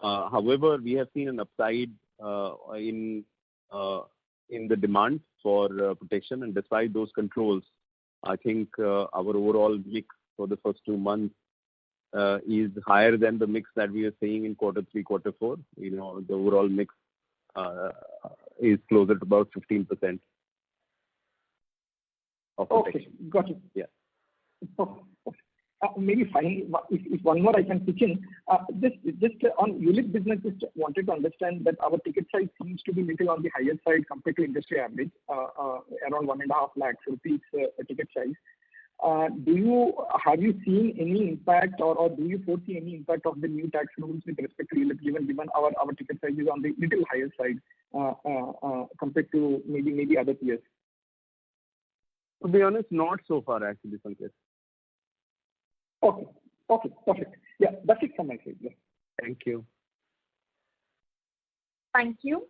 However, we have seen an upside in the demand for protection, and despite those controls, I think our overall mix for the first 2 months is higher than the mix that we are seeing in quarter 3, quarter 4. The overall mix is closer to about 15%. Okay, got it. Yeah. Okay. Maybe finally, if one more I can pitch in, just on ULIP business, just wanted to understand that our ticket size seems to be little on the higher side compared to industry average, around 1.5 lakhs rupees ticket size. Have you seen any impact, or do you foresee any impact of the new tax rules with respect to ULIP, given our ticket size is on the little higher side compared to maybe other peers? To be honest, not so far actually, Sanket. Okay, perfect. Yeah, that's it from my side. Yeah. Thank you. Thank you.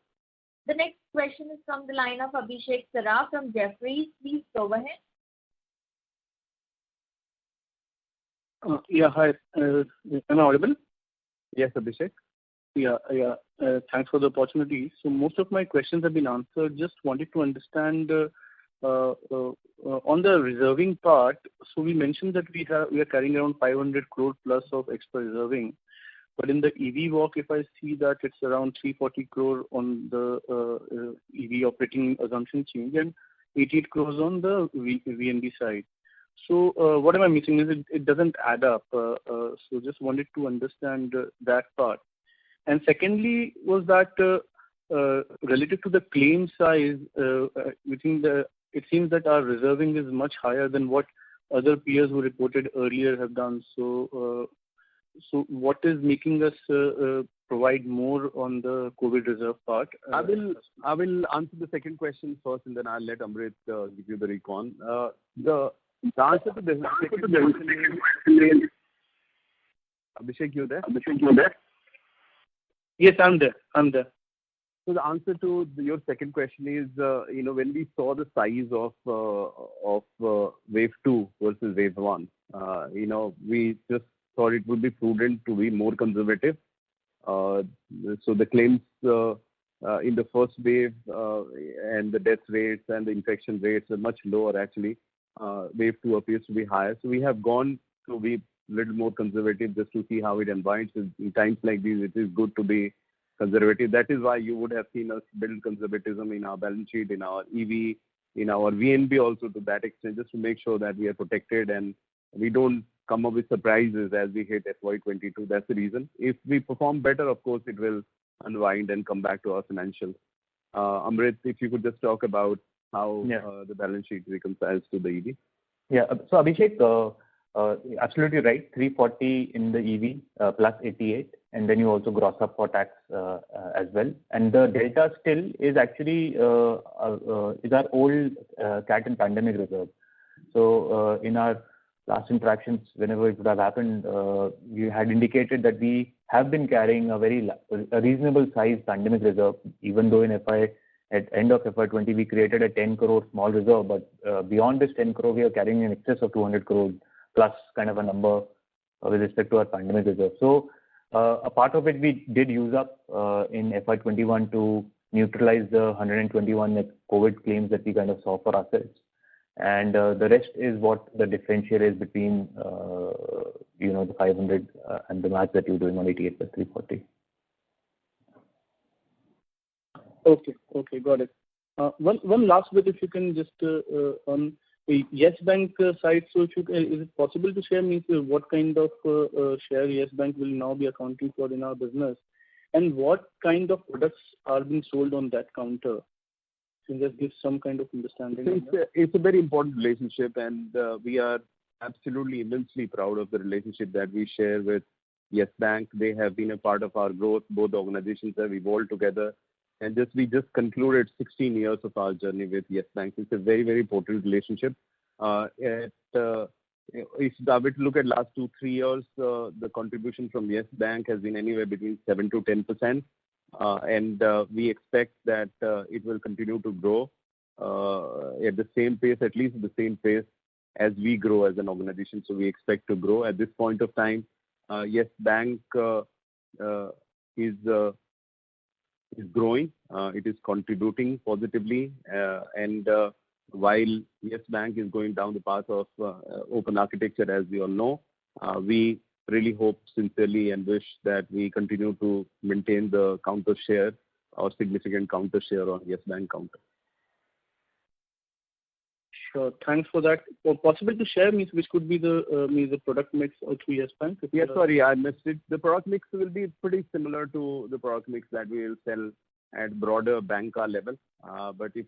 The next question is from the line of Abhishek Saraf from Jefferies. Please go ahead. Yeah, hi. Am I audible? Yes, Abhishek. Yeah. Thanks for the opportunity. So most of my questions have been answered. Just wanted to understand on the reserving part. So we mentioned that we are carrying around 500 crore plus of extra reserving, but in the EV walk, if I see that it's around 340 crore on the EV operating assumption change and 88 crores on the VNB side. So what am I missing? Is it doesn't add up? So just wanted to understand that part. And secondly, was that related to the claim size, it seems that our reserving is much higher than what other peers who reported earlier have done. So what is making us provide more on the COVID reserve part? I will answer the second question first, and then I'll let Amrit give you the recon. The answer to the second question is, Abhishek, you there? Yes, I'm there. So the answer to your second question is, when we saw the size of wave 2 versus wave 1, we just thought it would be prudent to be more conservative. So the claims in the first wave and the death rates and the infection rates are much lower actually. Wave 2 appears to be higher. So we have gone to be little more conservative just to see how it unwinds. In times like these, it is good to be conservative. That is why you would have seen us build conservatism in our balance sheet, in our EV, in our VNB also to that extent, just to make sure that we are protected and we don't come up with surprises as we hit FY22. That's the reason. If we perform better, of course, it will unwind and come back to our financials. Amrit, if you could just talk about how the balance sheet reconciles to the EV. Yeah. So Abhishek, absolutely right. 340 in the EV plus 88, and then you also gross up for tax as well. And the delta still is actually is our old cat and pandemic reserve. So in our last interactions, whenever it would have happened, we had indicated that we have been carrying a reasonable size pandemic reserve, even though at end of FY20 we created a 10 crore small reserve, but beyond this 10 crore we are carrying in excess of 200 crore plus kind of a number with respect to our pandemic reserve. So a part of it we did use up in FY21 to neutralize the 121 COVID claims that we kind of saw for ourselves. And the rest is what the differential is between the 500 and the math that you're doing on 88 plus 340. Okay, got it. One last bit, if you can just on the Yes Bank side. So, is it possible to share what kind of share Yes Bank will now be accounting for in our business, and what kind of products are being sold on that counter? Can you just give some kind of understanding? It's a very important relationship, and we are absolutely immensely proud of the relationship that we share with Yes Bank. They have been a part of our growth. Both organizations have evolved together. And we just concluded 16 years of our journey with Yes Bank. It's a very, very important relationship. If I were to look at last 2-3 years, the contribution from Yes Bank has been anywhere between 7 to 10%. And we expect that it will continue to grow at the same pace, at least the same pace as we grow as an organization. So we expect to grow. At this point of time, Yes Bank is growing. It is contributing positively. And while Yes Bank is going down the path of open architecture, as we all know, we really hope sincerely and wish that we continue to maintain the counter share or significant counter share on Yes Bank counter. Sure. Thanks for that. Possible to share which could be the product mix through Yes Bank? Yes, sorry, I missed it. The product mix will be pretty similar to the product mix that we will sell at broader banker level. But if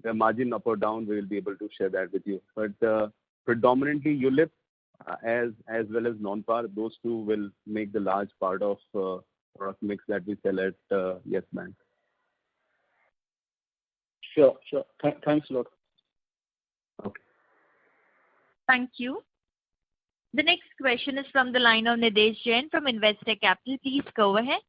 the margin up or down, we will be able to share that with you. But predominantly ULIP as well as non-par, those two will make the large part of product mix that we sell at Yes Bank. Sure. Thanks a lot. Okay. Thank you. The next question is from the line of Nidesh Jain from Investec Capital. Please go ahead.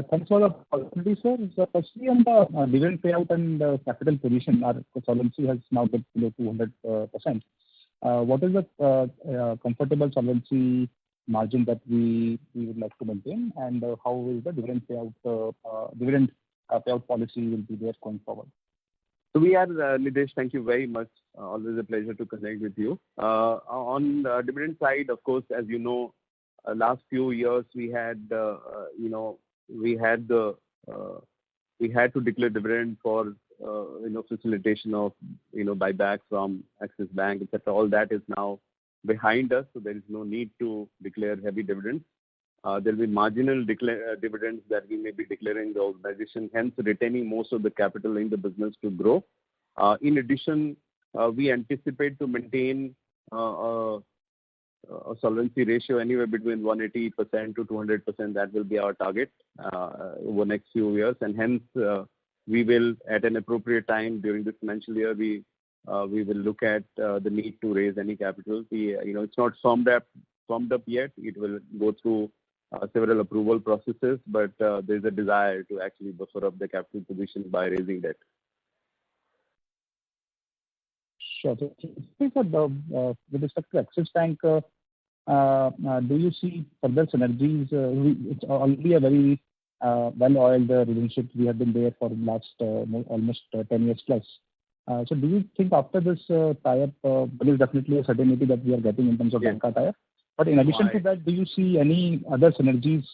Thanks for the opportunity, sir. So firstly, on the dividend payout and capital position, our solvency has now got below 200%. What is the comfortable solvency margin that we would like to maintain, and how will the dividend payout policy will be there going forward? So we are, Nidesh, thank you very much. Always a pleasure to connect with you. On the dividend side, of course, as you know, last few years we had to declare dividend for facilitation of buyback from Axis Bank, etc. All that is now behind us, so there is no need to declare heavy dividends. There will be marginal dividends that we may be declaring the organization, hence retaining most of the capital in the business to grow. In addition, we anticipate to maintain a solvency ratio anywhere between 180% to 200%. That will be our target over the next few years, and hence we will, at an appropriate time during this financial year, we will look at the need to raise any capital. It's not firmed up yet. It will go through several approval processes, but there's a desire to actually buffer up the capital position by raising debt. Sure. So, with respect to Axis Bank, do you see further synergies? It's already a very well-oiled relationship. We have been there for the last almost 10 years plus. So do you think after this tie-up, there is definitely a certainty that we are getting in terms of banca tie-up? But in addition to that, do you see any other synergies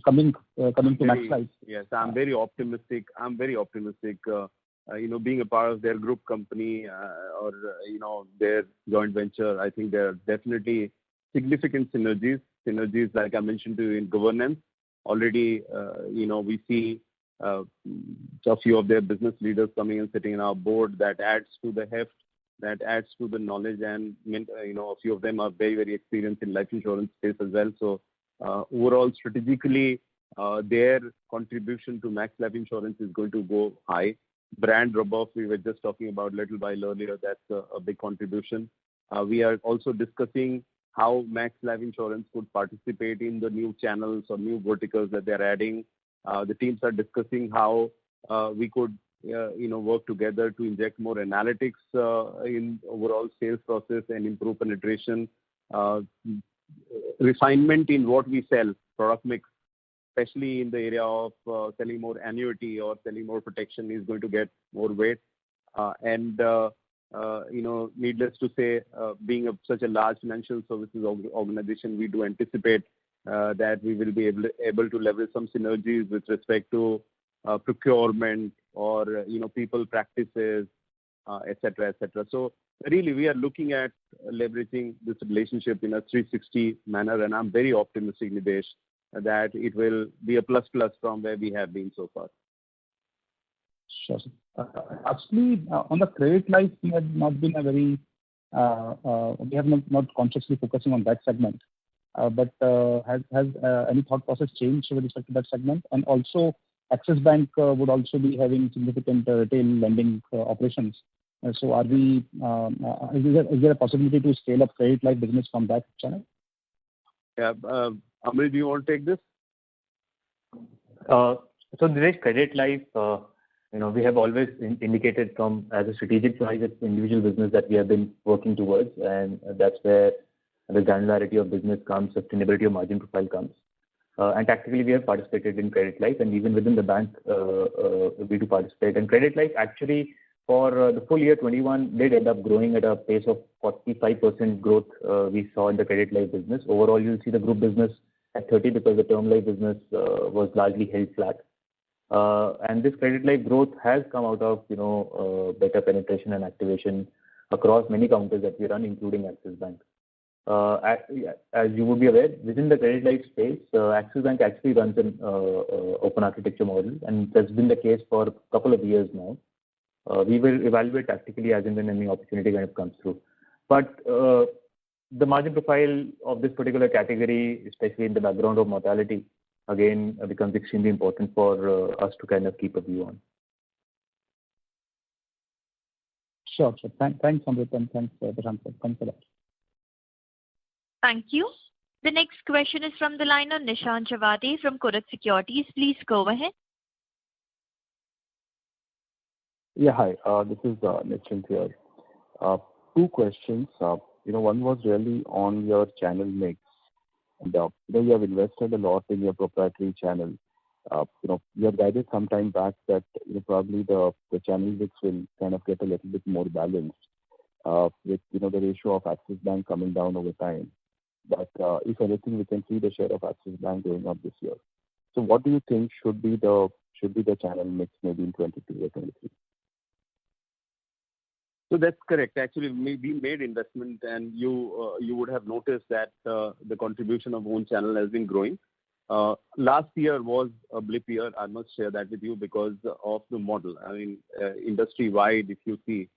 coming to Max Life? Yes, I'm very optimistic. Being a part of their group company or their joint venture, I think there are definitely significant synergies. Synergies, like I mentioned to you, in governance. Already, we see a few of their business leaders coming and sitting in our board. That adds to the heft, that adds to the knowledge, and a few of them are very, very experienced in life insurance space as well. So overall, strategically, their contribution to Max Life Insurance is going to go high. Brand rub-off, we were just talking about a little while earlier, that's a big contribution. We are also discussing how Max Life Insurance could participate in the new channels or new verticals that they're adding. The teams are discussing how we could work together to inject more analytics in overall sales process and improve penetration. Refinement in what we sell, product mix, especially in the area of selling more annuity or selling more protection, is going to get more weight. Needless to say, being such a large financial services organization, we do anticipate that we will be able to leverage some synergies with respect to procurement or people practices, etc., etc. So really, we are looking at leveraging this relationship in a 360 manner, and I'm very optimistic, Nidesh, that it will be a plus from where we have been so far. Sure. Actually, on the credit life, we have not been not consciously focusing on that segment. But has any thought process changed with respect to that segment? And also, Axis Bank would also be having significant retail lending operations. So, is there a possibility to scale up credit life business from that channel? Yeah, Amrit, do you want to take this? So, Nidesh, credit life, we have always indicated as a strategic choice, it's individual business that we have been working towards, and that's where the granularity of business comes, sustainability of margin profile comes. And tactically, we have participated in credit life, and even within the bank, we do participate. And credit life, actually, for the full year 21, did end up growing at a pace of 45% growth we saw in the credit life business. Overall, you'll see the group business at 30 because the term life business was largely held flat. And this credit life growth has come out of better penetration and activation across many counters that we run, including Axis Bank. As you would be aware, within the credit life space, Axis Bank actually runs an open architecture model, and that's been the case for a couple of years now. We will evaluate tactically as and when any opportunity kind of comes through. But the margin profile of this particular category, especially in the background of mortality, again, becomes extremely important for us to kind of keep a view on. Sure. Thanks, Amrit, and thanks, Prashant. Thanks for that. Thank you. The next question is from the line of Nishant Chavade from Kotak Securities. Please go ahead. Yeah, hi. This is Nishant here. Two questions. One was really on your channel mix. And, you have invested a lot in your proprietary channel. You have guided some time back that probably the channel mix will kind of get a little bit more balanced with the ratio of Axis Bank coming down over time. But if anything, we can see the share of Axis Bank going up this year. So what do you think should be the channel mix maybe in 22 or 23? So that's correct. Actually, we made investment, and you would have noticed that the contribution of own channel has been growing. Last year was a blip year. I must share that with you because of the model. I mean, industry-wide, if you see,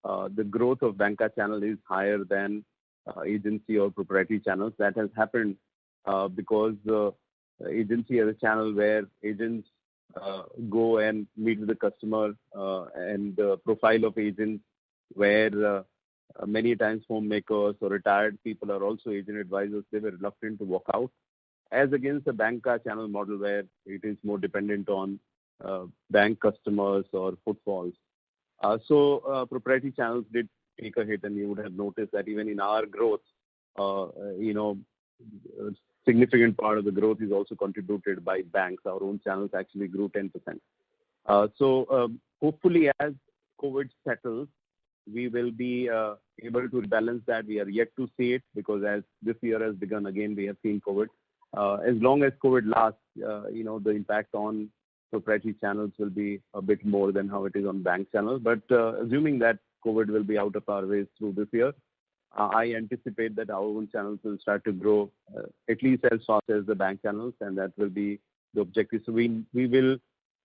the growth of banca channel is higher than agency or proprietary channels. That has happened because agency is a channel where agents go and meet with the customer, and the profile of agents where many times homemakers or retired people are also agent advisors, they were reluctant to walk out, as against the banca channel model where it is more dependent on bank customers or footfalls. So proprietary channels did take a hit, and you would have noticed that even in our growth, significant part of the growth is also contributed by banks. Our own channels actually grew 10%. So hopefully as COVID settles, we will be able to balance that. We are yet to see it because as this year has begun again, we have seen COVID. As long as COVID lasts, the impact on proprietary channels will be a bit more than how it is on bank channels. But assuming that COVID will be out of our ways through this year, I anticipate that our own channels will start to grow at least as fast as the bank channels, and that will be the objective. So we will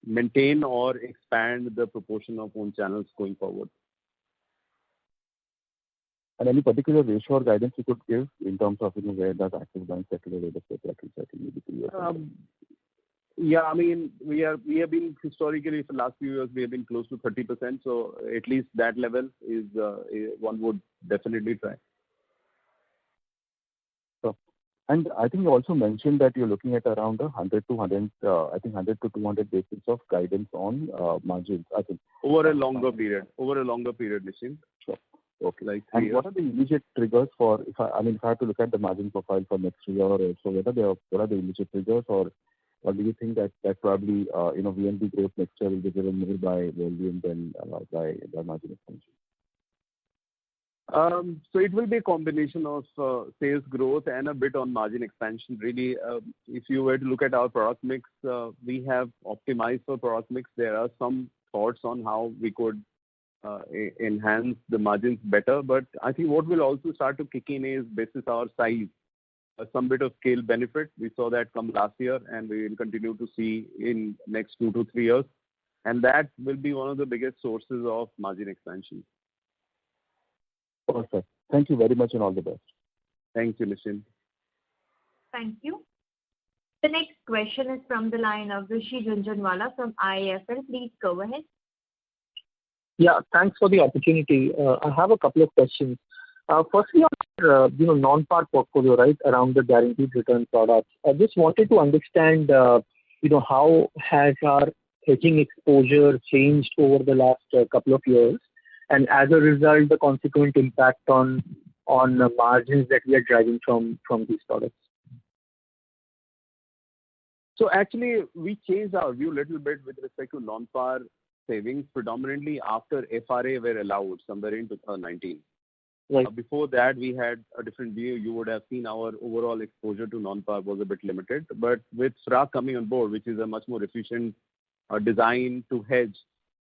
maintain or expand the proportion of own channels going forward. And any particular ratio or guidance you could give in terms of where does Axis Bank settle away the proprietary settle maybe 2 years? Yeah, I mean, we have been historically for the last few years, we have been close to 30%. So at least that level is one would definitely try. So, and I think you also mentioned that you're looking at around 100 to 200 basis of guidance on margins. I think over a longer period, Nischint. Sure. Okay. And what are the immediate triggers for if I have to look at the margin profile for next year or so? What are the immediate triggers, or do you think that probably VNB growth next year will be driven more by volume than by margin expansion? So it will be a combination of sales growth and a bit on margin expansion. Really, if you were to look at our product mix, we have optimized for product mix. There are some thoughts on how we could enhance the margins better. But I think what will also start to kick in is basis our size. Some bit of scale benefit. We saw that come last year, and we will continue to see in next 2 to 3 years. And that will be one of the biggest sources of margin expansion. Perfect. Thank you very much and all the best. Thank you, Nischint. Thank you. The next question is from the line of Rishi Jhunjhunwala from IIFL. Please go ahead. Yeah, thanks for the opportunity. I have a couple of questions. Firstly, on non-par portfolio, right, around the guaranteed return products. I just wanted to understand, how has our hedging exposure changed over the last couple of years, and as a result, the consequent impact on the margins that we are driving from these products. So actually, we changed our view a little bit with respect to non-par savings, predominantly after FRA were allowed somewhere in 2019. Right. Before that, we had a different view. You would have seen our overall exposure to non-par was a bit limited. But with FRA coming on board, which is a much more efficient design to hedge,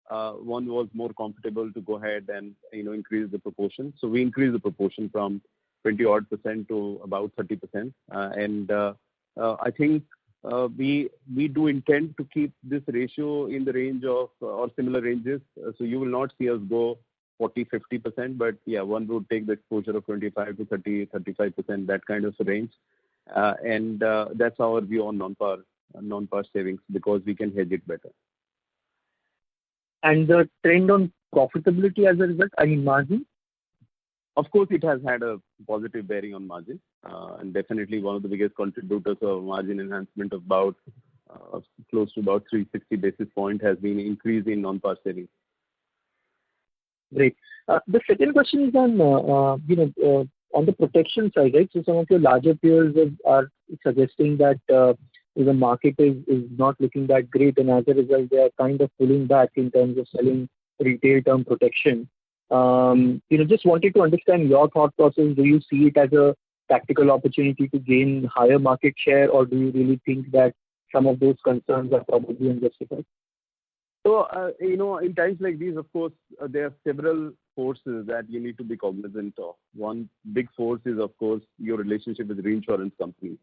one was more comfortable to go ahead and increase the proportion. So we increased the proportion from 20% to about 30%. I think we do intend to keep this ratio in the range of or similar ranges. So you will not see us go 40-50%, but yeah, one would take the exposure of 25 to 30-35%, that kind of a range. That's our view on non-par savings because we can hedge it better. And the trend on profitability as a result, margin? Of course, it has had a positive bearing on margin, and definitely one of the biggest contributors of margin enhancement of about close to about 360 basis point has been increase in non-par savings. Great. The second question is on the protection side, right? So some of your larger peers are suggesting that the market is not looking that great, and as a result, they are kind of pulling back in terms of selling retail term protection. Just wanted to understand your thought process. Do you see it as a tactical opportunity to gain higher market share, or do you really think that some of those concerns are probably unjustified? So, in times like these, of course, there are several forces that you need to be cognizant of. One big force is, of course, your relationship with reinsurance companies.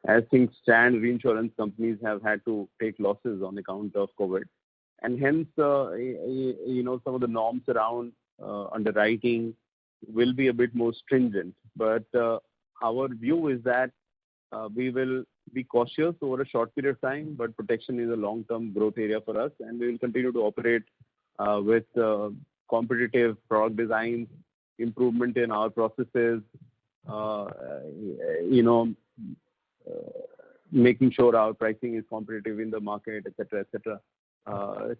As things stand, reinsurance companies have had to take losses on account of COVID. And hence, some of the norms around underwriting will be a bit more stringent. But our view is that we will be cautious over a short period of time, but protection is a long-term growth area for us, and we will continue to operate with competitive product designs, improvement in our processes, making sure our pricing is competitive in the market, etc.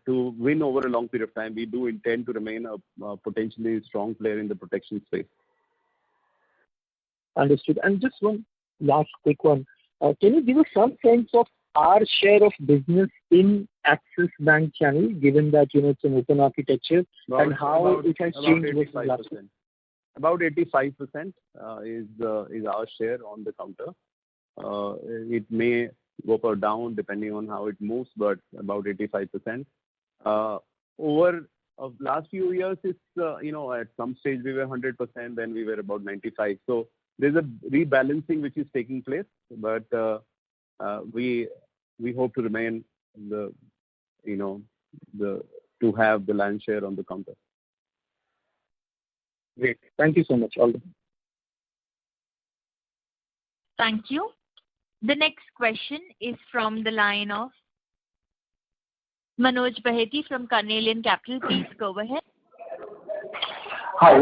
To win over a long period of time, we do intend to remain a potentially strong player in the protection space. Understood. And just one last quick one. Can you give us some sense of our share of business in Axis Bank channel, given that, it's an open architecture, and how it has changed versus last year? About 85% is our share on the counter. It may go up or down depending on how it moves, but about 85%. Over last few years, it's at some stage we were 100%, then we were about 95. So there's a rebalancing which is taking place, but we hope to remain to have the lion's share on the counter. Great. Thank you so much. All the best. Thank you. The next question is from the line of Manoj Baheti from Carnelian Capital. Please go ahead. Hi.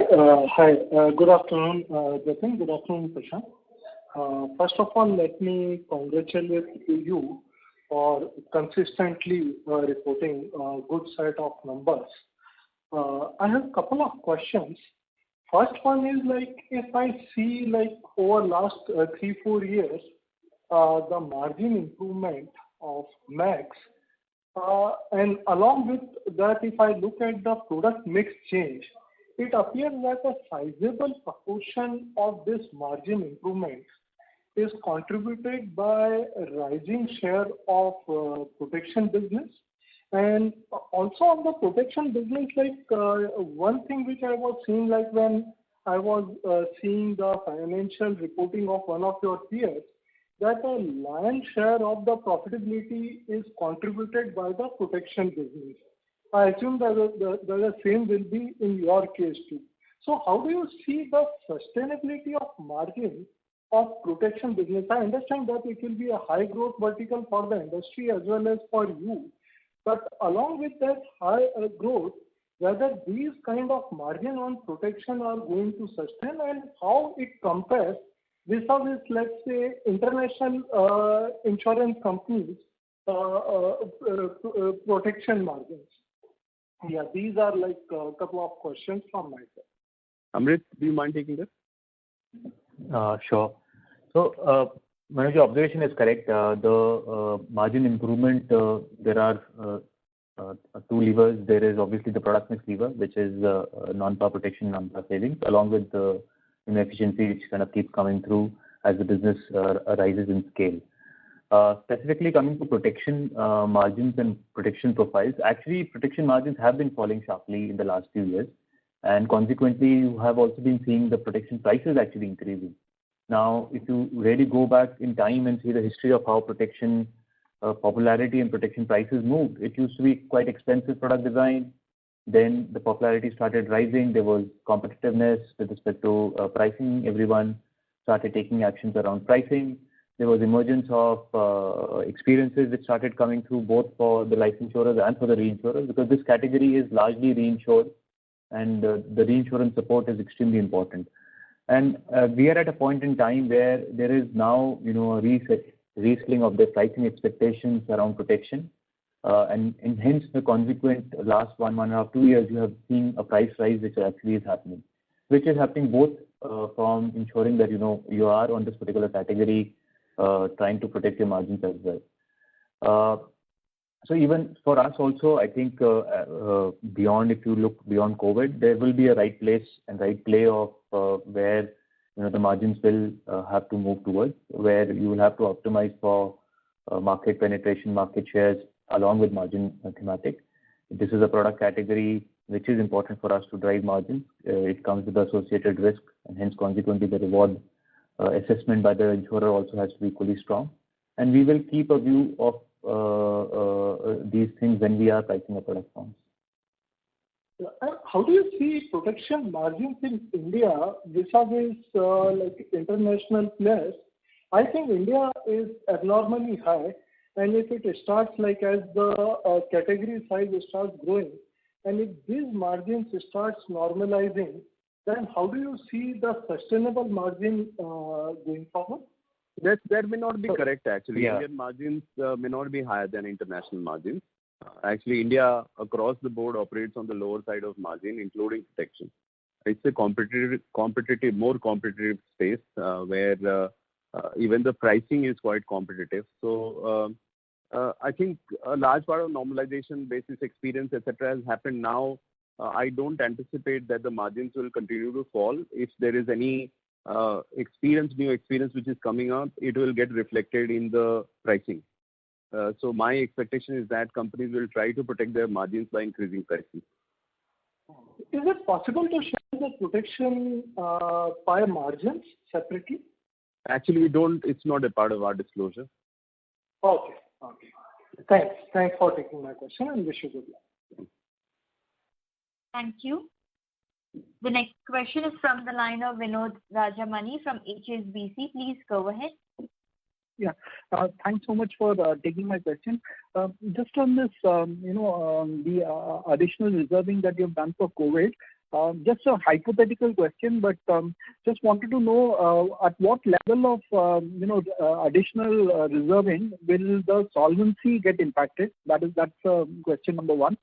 Good afternoon, Jatin. Good afternoon, Prashant. First of all, let me congratulate you for consistently reporting a good set of numbers. I have a couple of questions. First one is if I see over last 3-4 years, the margin improvement of Max, and along with that, if I look at the product mix change, it appears that a sizable proportion of this margin improvement is contributed by a rising share of protection business. And also on the protection business, one thing which I was seeing when I was seeing the financial reporting of one of your peers, that a lion's share of the profitability is contributed by the protection business. I assume that the same will be in your case too. So how do you see the sustainability of margin of protection business? I understand that it will be a high growth vertical for the industry as well as for you. But along with that high growth, whether these kind of margin on protection are going to sustain and how it compares vis-a-vis, let's say, international insurance companies' protection margins. Yeah, these are a couple of questions from my side. Amrit, do you mind taking this? Sure. So, Manoj, your observation is correct. The margin improvement, there are two levers. There is obviously the product mix lever, which is non-par protection, non-par savings, along with the efficiency which kind of keeps coming through as the business rises in scale. Specifically coming to protection margins and protection profiles, actually protection margins have been falling sharply in the last few years, and consequently you have also been seeing the protection prices actually increasing. Now, if you really go back in time and see the history of how protection popularity and protection prices moved, it used to be quite expensive product design. Then the popularity started rising. There was competitiveness with respect to pricing. Everyone started taking actions around pricing. There was emergence of experiences which started coming through both for the life insurers and for the reinsurers, because this category is largely reinsured and the reinsurance support is extremely important. And we are at a point in time where there is now, a resettling of the pricing expectations around protection. And hence the consequent last 1.5, 2 years, you have seen a price rise which actually is happening, which is happening both from ensuring that, you are on this particular category, trying to protect your margins as well. So even for us also, I think beyond, if you look beyond COVID, there will be a right place and right play of where the margins will have to move towards, where you will have to optimize for market penetration, market shares, along with margin thematic. This is a product category which is important for us to drive margins. It comes with associated risk, and hence consequently the reward assessment by the insurer also has to be equally strong. And we will keep a view of these things when we are pricing a product forms. How do you see protection margins in India vis-a-vis international players? I think India is abnormally high, and if it starts as the category size starts growing, and if these margins starts normalizing, then how do you see the sustainable margin going forward? That may not be correct actually. Yeah. Indian margins may not be higher than international margins. Actually, India across the board operates on the lower side of margin, including protection. It's a more competitive space where even the pricing is quite competitive. So I think a large part of normalization basis experience, etc., has happened now. I don't anticipate that the margins will continue to fall. If there is any new experience which is coming up, it will get reflected in the pricing. So my expectation is that companies will try to protect their margins by increasing prices. Is it possible to share the protection by margins separately? Actually, we don't. It's not a part of our disclosure. Okay. Thanks for taking my question and wish you good luck. Thank you. The next question is from the line of Vinod Rajamani from HSBC. Please go ahead. Yeah. Thanks so much for taking my question. Just on this, the additional reserving that you've done for COVID, just a hypothetical question, but just wanted to know at what level of additional reserving will the solvency get impacted? That's question number one.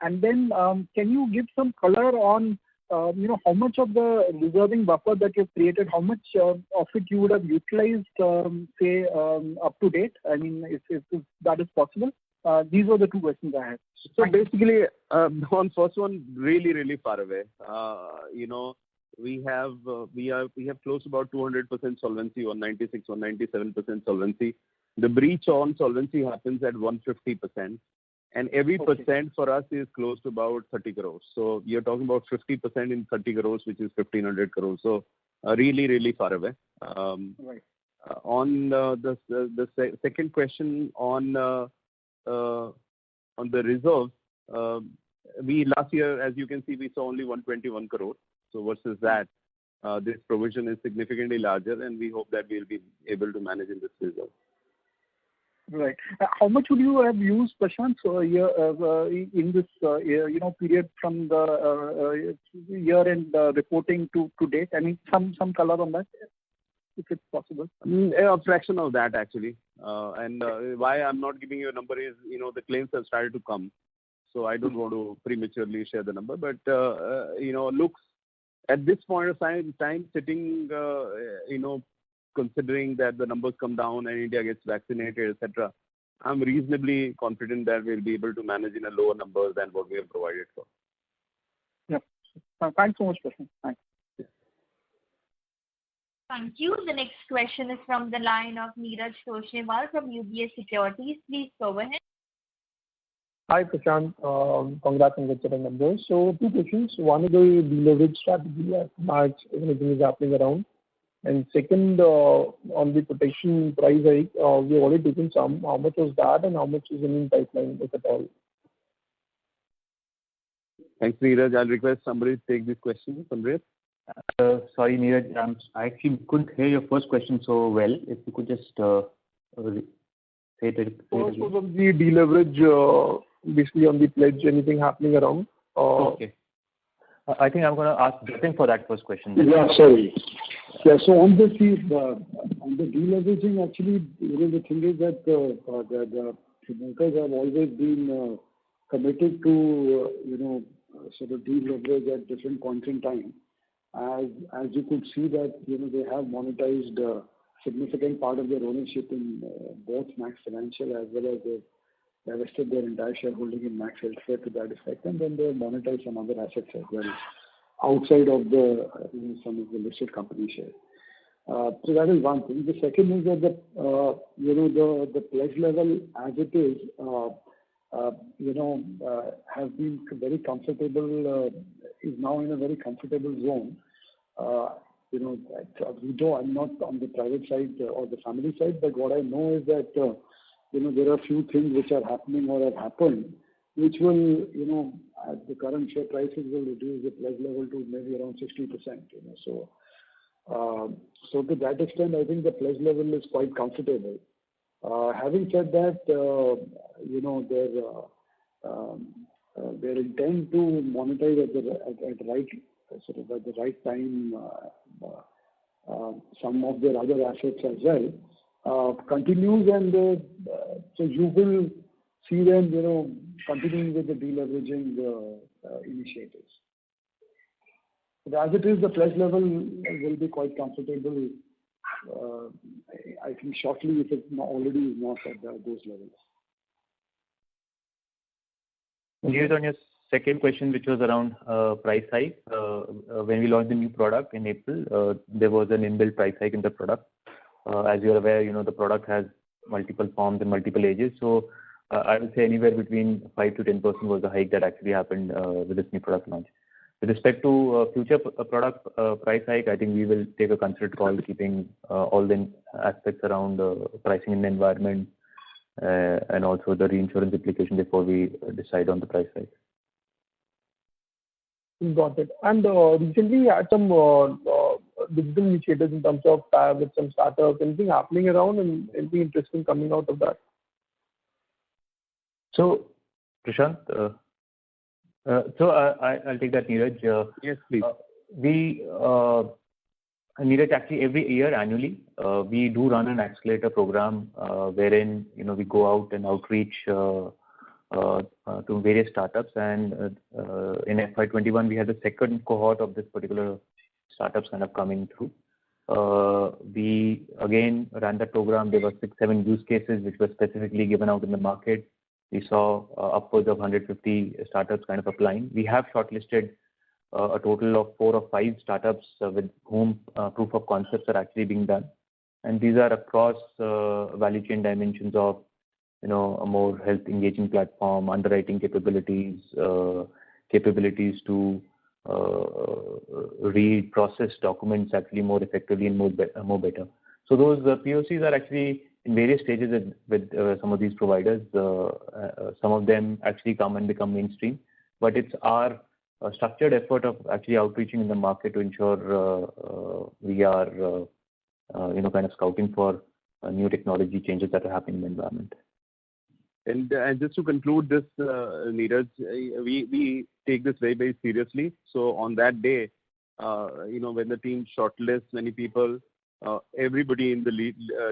And then can you give some color on how much of the reserving buffer that you've created, how much of it you would have utilized, say, up to date? I mean, if that is possible. These were the two questions I had. So basically, on first one, really far away. We have close to about 200% solvency, 196, 197% solvency. The breach on solvency happens at 150%. And every percent for us is close to about 30 crores. So you're talking about 50% in 30 crores, which is 1,500 crores. So really far away. Right. On the second question on the reserves, last year, as you can see, we saw only 121 crores. So versus that, this provision is significantly larger, and we hope that we'll be able to manage in this reserve. Right. How much would you have used, Prashant, in this period from the year-end reporting to date? I mean, some color on that, if it's possible. A fraction of that, actually. And why I'm not giving you a number is, the claims have started to come. So I don't want to prematurely share the number. But, looks at this point of time sitting, considering that the numbers come down and India gets vaccinated, etc., I'm reasonably confident that we'll be able to manage in a lower number than what we have provided for. Yeah. Thanks so much, Prashant. Thanks. Yeah. Thank you. The next question is from the line of Neeraj Toshniwal from UBS Securities. Please go ahead. Hi, Prashant. Congrats on the set of numbers. So two questions. One is the deleverage strategy at March, if anything is happening around. And second, on the protection price hike, we have already taken some. How much was that and how much is in pipeline, if at all? Thanks, Neeraj. I'll request somebody to take this question. Samrit? Sorry, Neeraj. I actually couldn't hear your first question so well. If you could just say it. First was on the deleverage, basically on the pledge, anything happening around? Okay. I think I'm going to ask Jatin for that first question. Yeah, sorry. Yeah, so on the deleveraging, actually, the thing is that the promoters have always been committed to, sort of deleverage at different points in time. As you could see that, they have monetized a significant part of their ownership in both Max Financial as well as they've divested their entire shareholding in Max Healthcare to that effect, and then they monetized some other assets as well outside of the some of the listed company shares. So that is one thing. The second is that the pledge level as it is, has been very comfortable. Is now in a very comfortable zone. I'm not on the private side or the family side, but what I know is that there are a few things which are happening or have happened, which will, at the current share prices, will reduce the pledge level to maybe around 60%. So to that extent, I think the pledge level is quite comfortable. Having said that, their intent to monetize at the right time some of their other assets as well continues, and so you will see them, continuing with the deleveraging initiatives. But as it is, the pledge level will be quite comfortable. I think shortly, if it already is not at those levels. Neeraj, on your second question, which was around price hike, when we launched the new product in April, there was an inbuilt price hike in the product. As you're aware, the product has multiple forms and multiple ages. So I would say anywhere between 5 to 10% was the hike that actually happened with this new product launch. With respect to future product price hike, I think we will take a considered call, keeping all the aspects around pricing in the environment and also the reinsurance implication before we decide on the price hike. Got it. And recently you had some digital initiatives in terms of with some startups. Anything happening around and anything interesting coming out of that? So, Prashant, I'll take that, Neeraj. Yes, please. Neeraj, actually every year annually, we do run an accelerator program wherein we go out and outreach to various startups, and in FY21 we had the second cohort of this particular startups kind of coming through. We again ran the program. There were 6-7 use cases which were specifically given out in the market. We saw upwards of 150 startups kind of applying. We have shortlisted a total of 4 or 5 startups with whom proof of concepts are actually being done, and these are across value chain dimensions of a more health engaging platform, underwriting capabilities, capabilities to read, process documents actually more effectively and more better. So those POCs are actually in various stages with some of these providers. Some of them actually come and become mainstream, but it's our structured effort of actually outreaching in the market to ensure we are kind of scouting for new technology changes that are happening in the environment. And just to conclude this, Neeraj, we take this very, very seriously. So on that day, when the team shortlists many people, everybody in the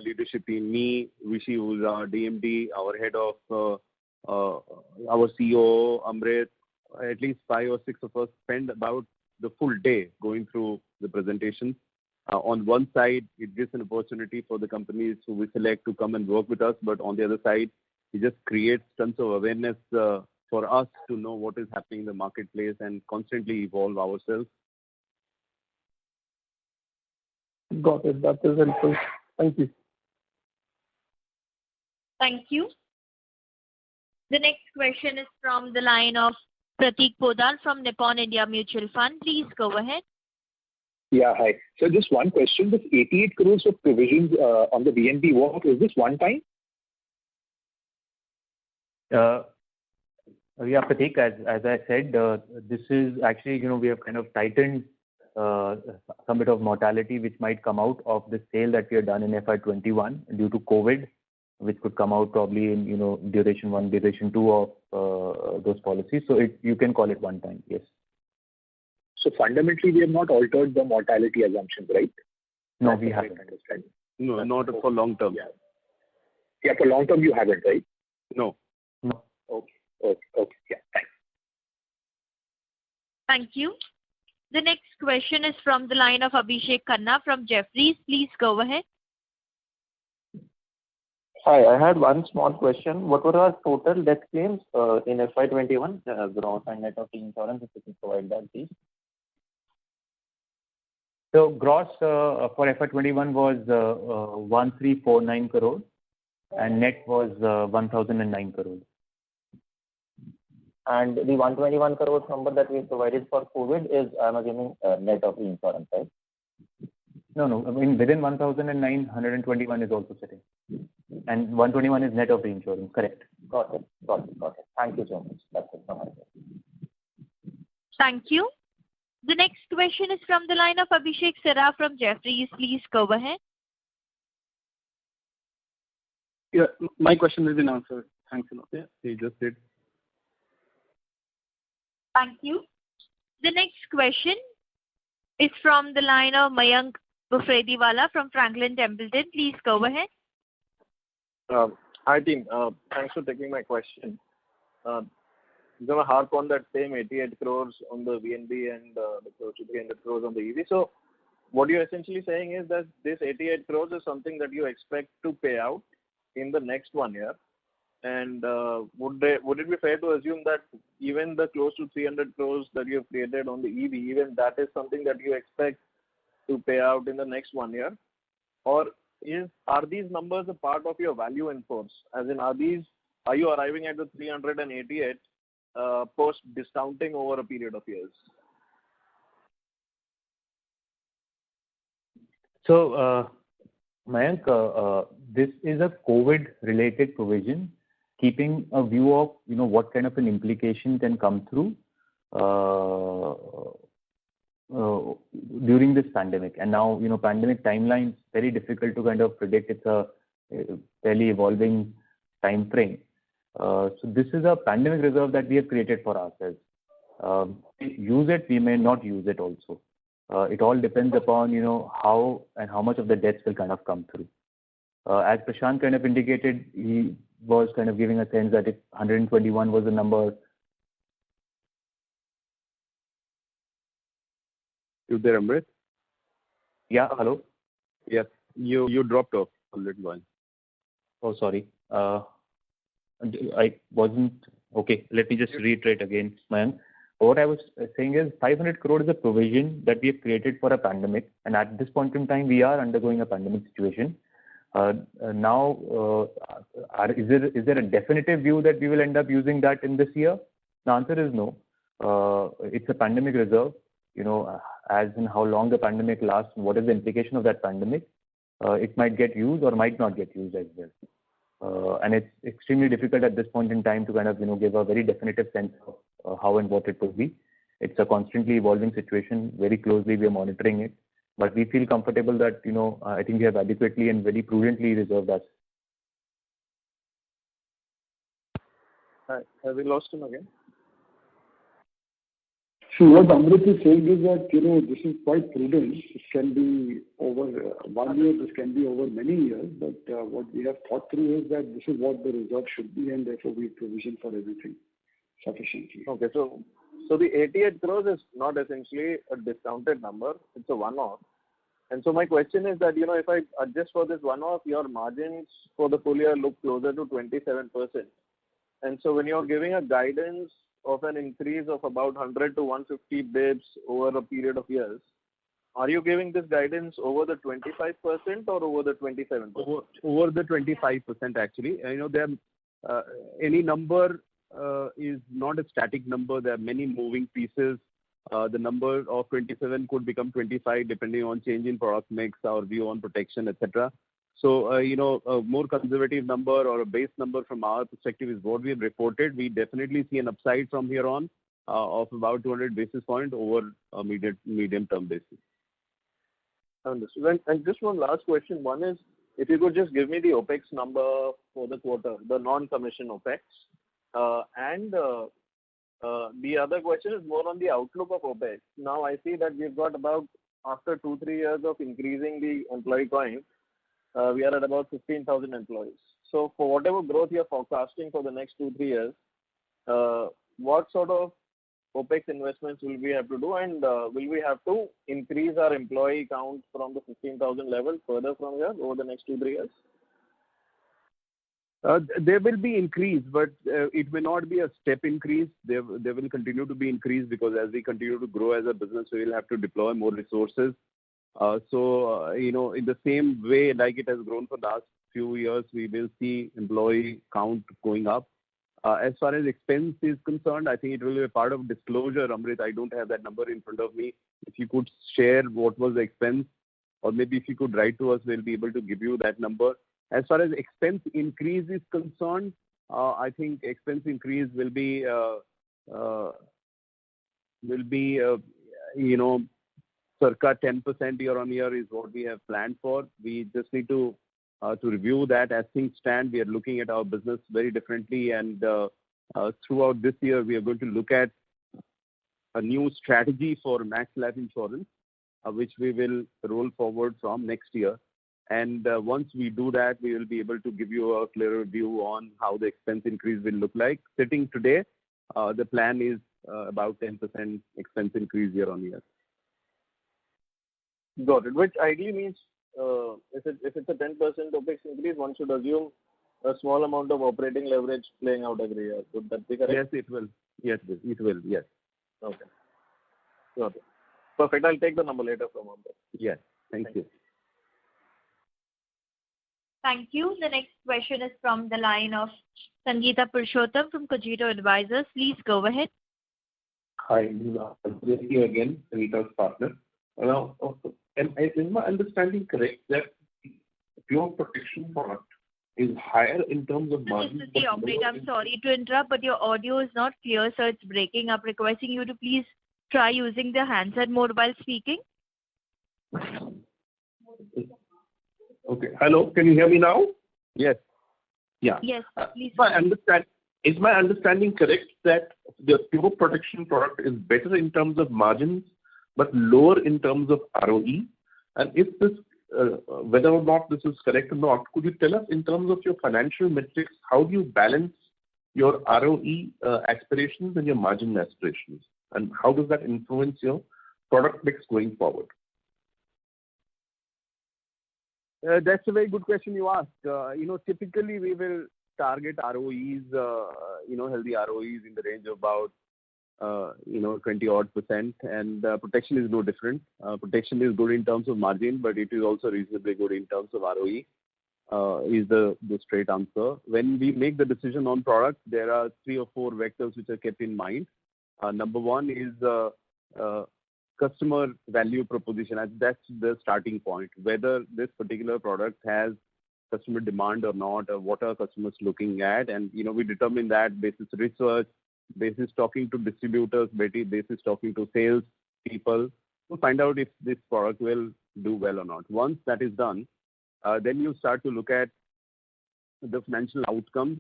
leadership team, me, Rishi, who's our DMD, our head of our CEO, Amrit, at least 5 or 6 of us spend about the full day going through the presentations. On one side, it gives an opportunity for the companies who we select to come and work with us, but on the other side, it just creates tons of awareness for us to know what is happening in the marketplace and constantly evolve ourselves. Got it. That is helpful. Thank you. Thank you. The next question is from the line of Prateek Podar from Nippon India Mutual Fund. Please go ahead. Yeah, hi. So just one question. This 88 crores of provisions on the VNB walk, is this one time? Yeah, Prateek, as I said, this is actually, we have kind of tightened some bit of mortality which might come out of the sale that we have done in FY21 due to COVID, which could come out probably in, duration 1, duration 2 of those policies. So you can call it one time, yes. So fundamentally, we have not altered the mortality assumptions, right? No, we haven't. No, not for long term. Yeah, for long term you haven't, right? No. No. Okay. Yeah, thanks. Thank you. The next question is from the line of Abhishek Khanna from Jefferies. Please go ahead. Hi, I had one small question. What were our total death claims in FY21, gross and net of insurance, if you could provide that, please? So gross for FY21 was 1349 crores and net was 1009 crores. And the 121 crores number that we provided for COVID is, I'm assuming, net of insurance, right? No. I mean, within 1009, 121 is also sitting. And 121 is net of the insurance, correct? Got it. Thank you so much. That's it from my side. Thank you. The next question is from the line of Abhishek Saraf from Jefferies. Please go ahead. Yeah, my question has been answered. Thanks a lot. Yeah, he just did. Thank you. The next question is from the line of Mayank Bukrediwala from Franklin Templeton. Please go ahead. Hi team, thanks for taking my question. I'm going to harp on that same 88 crores on the VNB and the 300 crores on the EV. So what you're essentially saying is that this 88 crores is something that you expect to pay out in the next 1 year. And would it be fair to assume that even the close to 300 crores that you have created on the EV, even that is something that you expect to pay out in the next 1 year? Or are these numbers a part of your value in force? As in, are you arriving at the 388 post discounting over a period of years? So, Mayank, this is a COVID-related provision, keeping a view of what kind of an implication can come through during this pandemic. And now pandemic timelines very difficult to kind of predict. It's a fairly evolving time frame. So this is a pandemic reserve that we have created for ourselves. We use it, we may not use it also. It all depends upon how and how much of the debts will kind of come through. As Prashant kind of indicated, he was kind of giving a sense that if 121 was the number. You there, Amrit? Yeah, hello? Yes, you dropped off a little while. Oh, sorry. I wasn't... Okay, let me just reiterate again, Mayank. What I was saying is 500 crore is a provision that we have created for a pandemic, and at this point in time, we are undergoing a pandemic situation. Now, is there a definitive view that we will end up using that in this year? The answer is no. It's a pandemic reserve. As in how long the pandemic lasts and what is the implication of that pandemic, it might get used or might not get used as well. And it's extremely difficult at this point in time to kind of give a very definitive sense of how and what it would be. It's a constantly evolving situation. Very closely we are monitoring it, but we feel comfortable that I think we have adequately and very prudently reserved that. Have we lost him again? So what Amrit is saying is that, this is quite prudent. This can be over 1 year, this can be over many years, but what we have thought through is that this is what the reserve should be, and therefore we provision for everything sufficiently. Okay, so the 88 crores is not essentially a discounted number, it's a one-off. And so my question is that, if I adjust for this one-off, your margins for the full year look closer to 27%. And so when you're giving a guidance of an increase of about 100 to 150 bips over a period of years, are you giving this guidance over the 25% or over the 27%? Over the 25% actually. Any number is not a static number. There are many moving pieces. The number of 27 could become 25 depending on change in product mix, our view on protection, etc. So, a more conservative number or a base number from our perspective is what we have reported. We definitely see an upside from here on of about 200 basis points over a medium term basis. Understood. And just one last question. One is, if you could just give me the OPEX number for the quarter, the non-commission OPEX. And the other question is more on the outlook of OPEX. Now, I see that we've got about, after 2-3 years of increasing the employee count, we are at about 15,000 employees. So for whatever growth you're forecasting for the next 2-3 years, what sort of OPEX investments will we have to do, and will we have to increase our employee count from the 15,000 level further from here over the next 2-3 years? There will be increase, but it may not be a step increase. There will continue to be increase because as we continue to grow as a business, we will have to deploy more resources. So, in the same way like it has grown for the last few years, we will see employee count going up. As far as expense is concerned, I think it will be a part of disclosure. Amrit, I don't have that number in front of me. If you could share what was the expense, or maybe if you could write to us, we'll be able to give you that number. As far as expense increase is concerned, I think expense increase will be circa 10% year on year is what we have planned for. We just need to review that. As things stand, we are looking at our business very differently, and throughout this year, we are going to look at a new strategy for Max Life Insurance, which we will roll forward from next year. And once we do that, we will be able to give you a clearer view on how the expense increase will look like. Sitting today, the plan is about 10% expense increase year on year. Got it. Which ideally means if it's a 10% OPEX increase, one should assume a small amount of operating leverage playing out every year. Would that be correct? Yes, it will. Yes, it will. Yes. Okay. Got it. Perfect. I'll take the number later from Amrit. Yes. Thank you. Thank you. The next question is from the line of Sangeeta Purushottam from Cogito Advisors. Please go ahead. Hi, this is here again, Sangeeta's partner. Now, is my understanding correct that pure protection product is higher in terms of margin? This is the operator. I'm sorry to interrupt, but your audio is not clear, so it's breaking up. Requesting you to please try using the handset mode while speaking. Okay. Hello, can you hear me now? Yes. Yeah. Yes, please. Is my understanding correct that the pure protection product is better in terms of margins but lower in terms of ROE? And if this, whether or not this is correct or not, could you tell us in terms of your financial metrics, how do you balance your ROE aspirations and your margin aspirations? And how does that influence your product mix going forward? That's a very good question you asked. Typically we will target ROEs, healthy ROEs in the range of about 20-odd%, and protection is no different. Protection is good in terms of margin, but it is also reasonably good in terms of ROE, is the straight answer. When we make the decision on product, there are 3 or 4 vectors which are kept in mind. Number one is customer value proposition, and that's the starting point. Whether this particular product has customer demand or not, or what are customers looking at, and we determine that basis research, basis talking to distributors, basis talking to sales people to find out if this product will do well or not. Once that is done, then you start to look at the financial outcomes,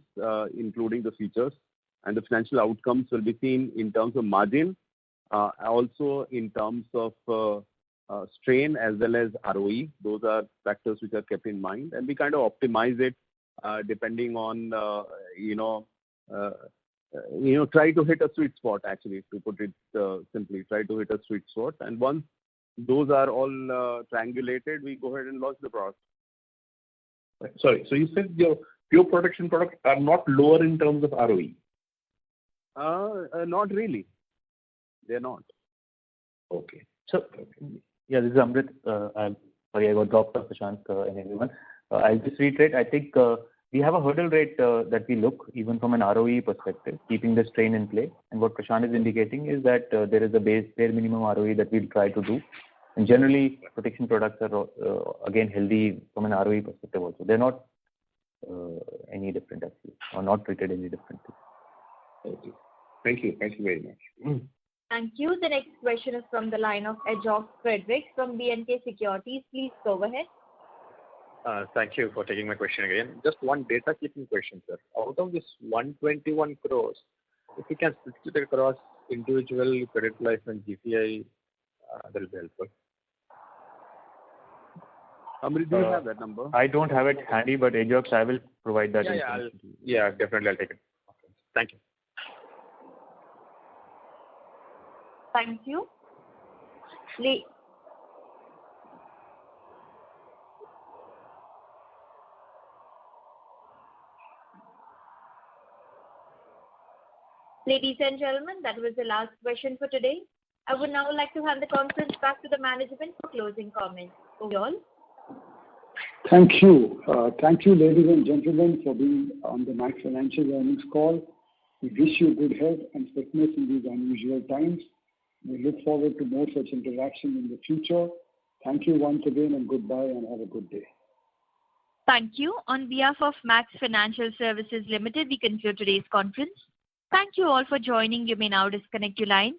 including the features, and the financial outcomes will be seen in terms of margin, also in terms of strain as well as ROE. Those are factors which are kept in mind, and we kind of optimize it depending on try to hit a sweet spot, actually, to put it simply. Try to hit a sweet spot, and once those are all triangulated, we go ahead and launch the product. Sorry, so you said your pure protection products are not lower in terms of ROE? Not really. They're not. Okay. So, yeah, this is Amrit. I'm sorry, I got dropped off, Prashant, and everyone. I'll just reiterate. I think we have a hurdle rate that we look, even from an ROE perspective, keeping the strain in play. And what Prashant is indicating is that there is a bare minimum ROE that we'll try to do. And generally, protection products are, again, healthy from an ROE perspective also. They're not any different, actually, or not treated any differently. Okay. Thank you. Thank you very much. Thank you. The next question is from the line of Ajok Frederick from B&K Securities. Please go ahead. Thank you for taking my question again. Just one data keeping question, sir. Out of this 121 crores, if you can split it across individual, credit life, and GPI, that will be helpful. Amrit, do you have that number? I don't have it handy, but Ajok, I will provide that information to you. Yeah, definitely, I'll take it. Okay. Thank you. Thank you. Ladies and gentlemen, that was the last question for today. I would now like to hand the conference back to the management for closing comments. Over all. Thank you. Thank you, ladies and gentlemen, for being on the Max Financial earnings call. We wish you good health and fitness in these unusual times. We look forward to more such interaction in the future. Thank you once again, and goodbye, and have a good day. Thank you. On behalf of Max Financial Services Limited, we conclude today's conference. Thank you all for joining. You may now disconnect your lines.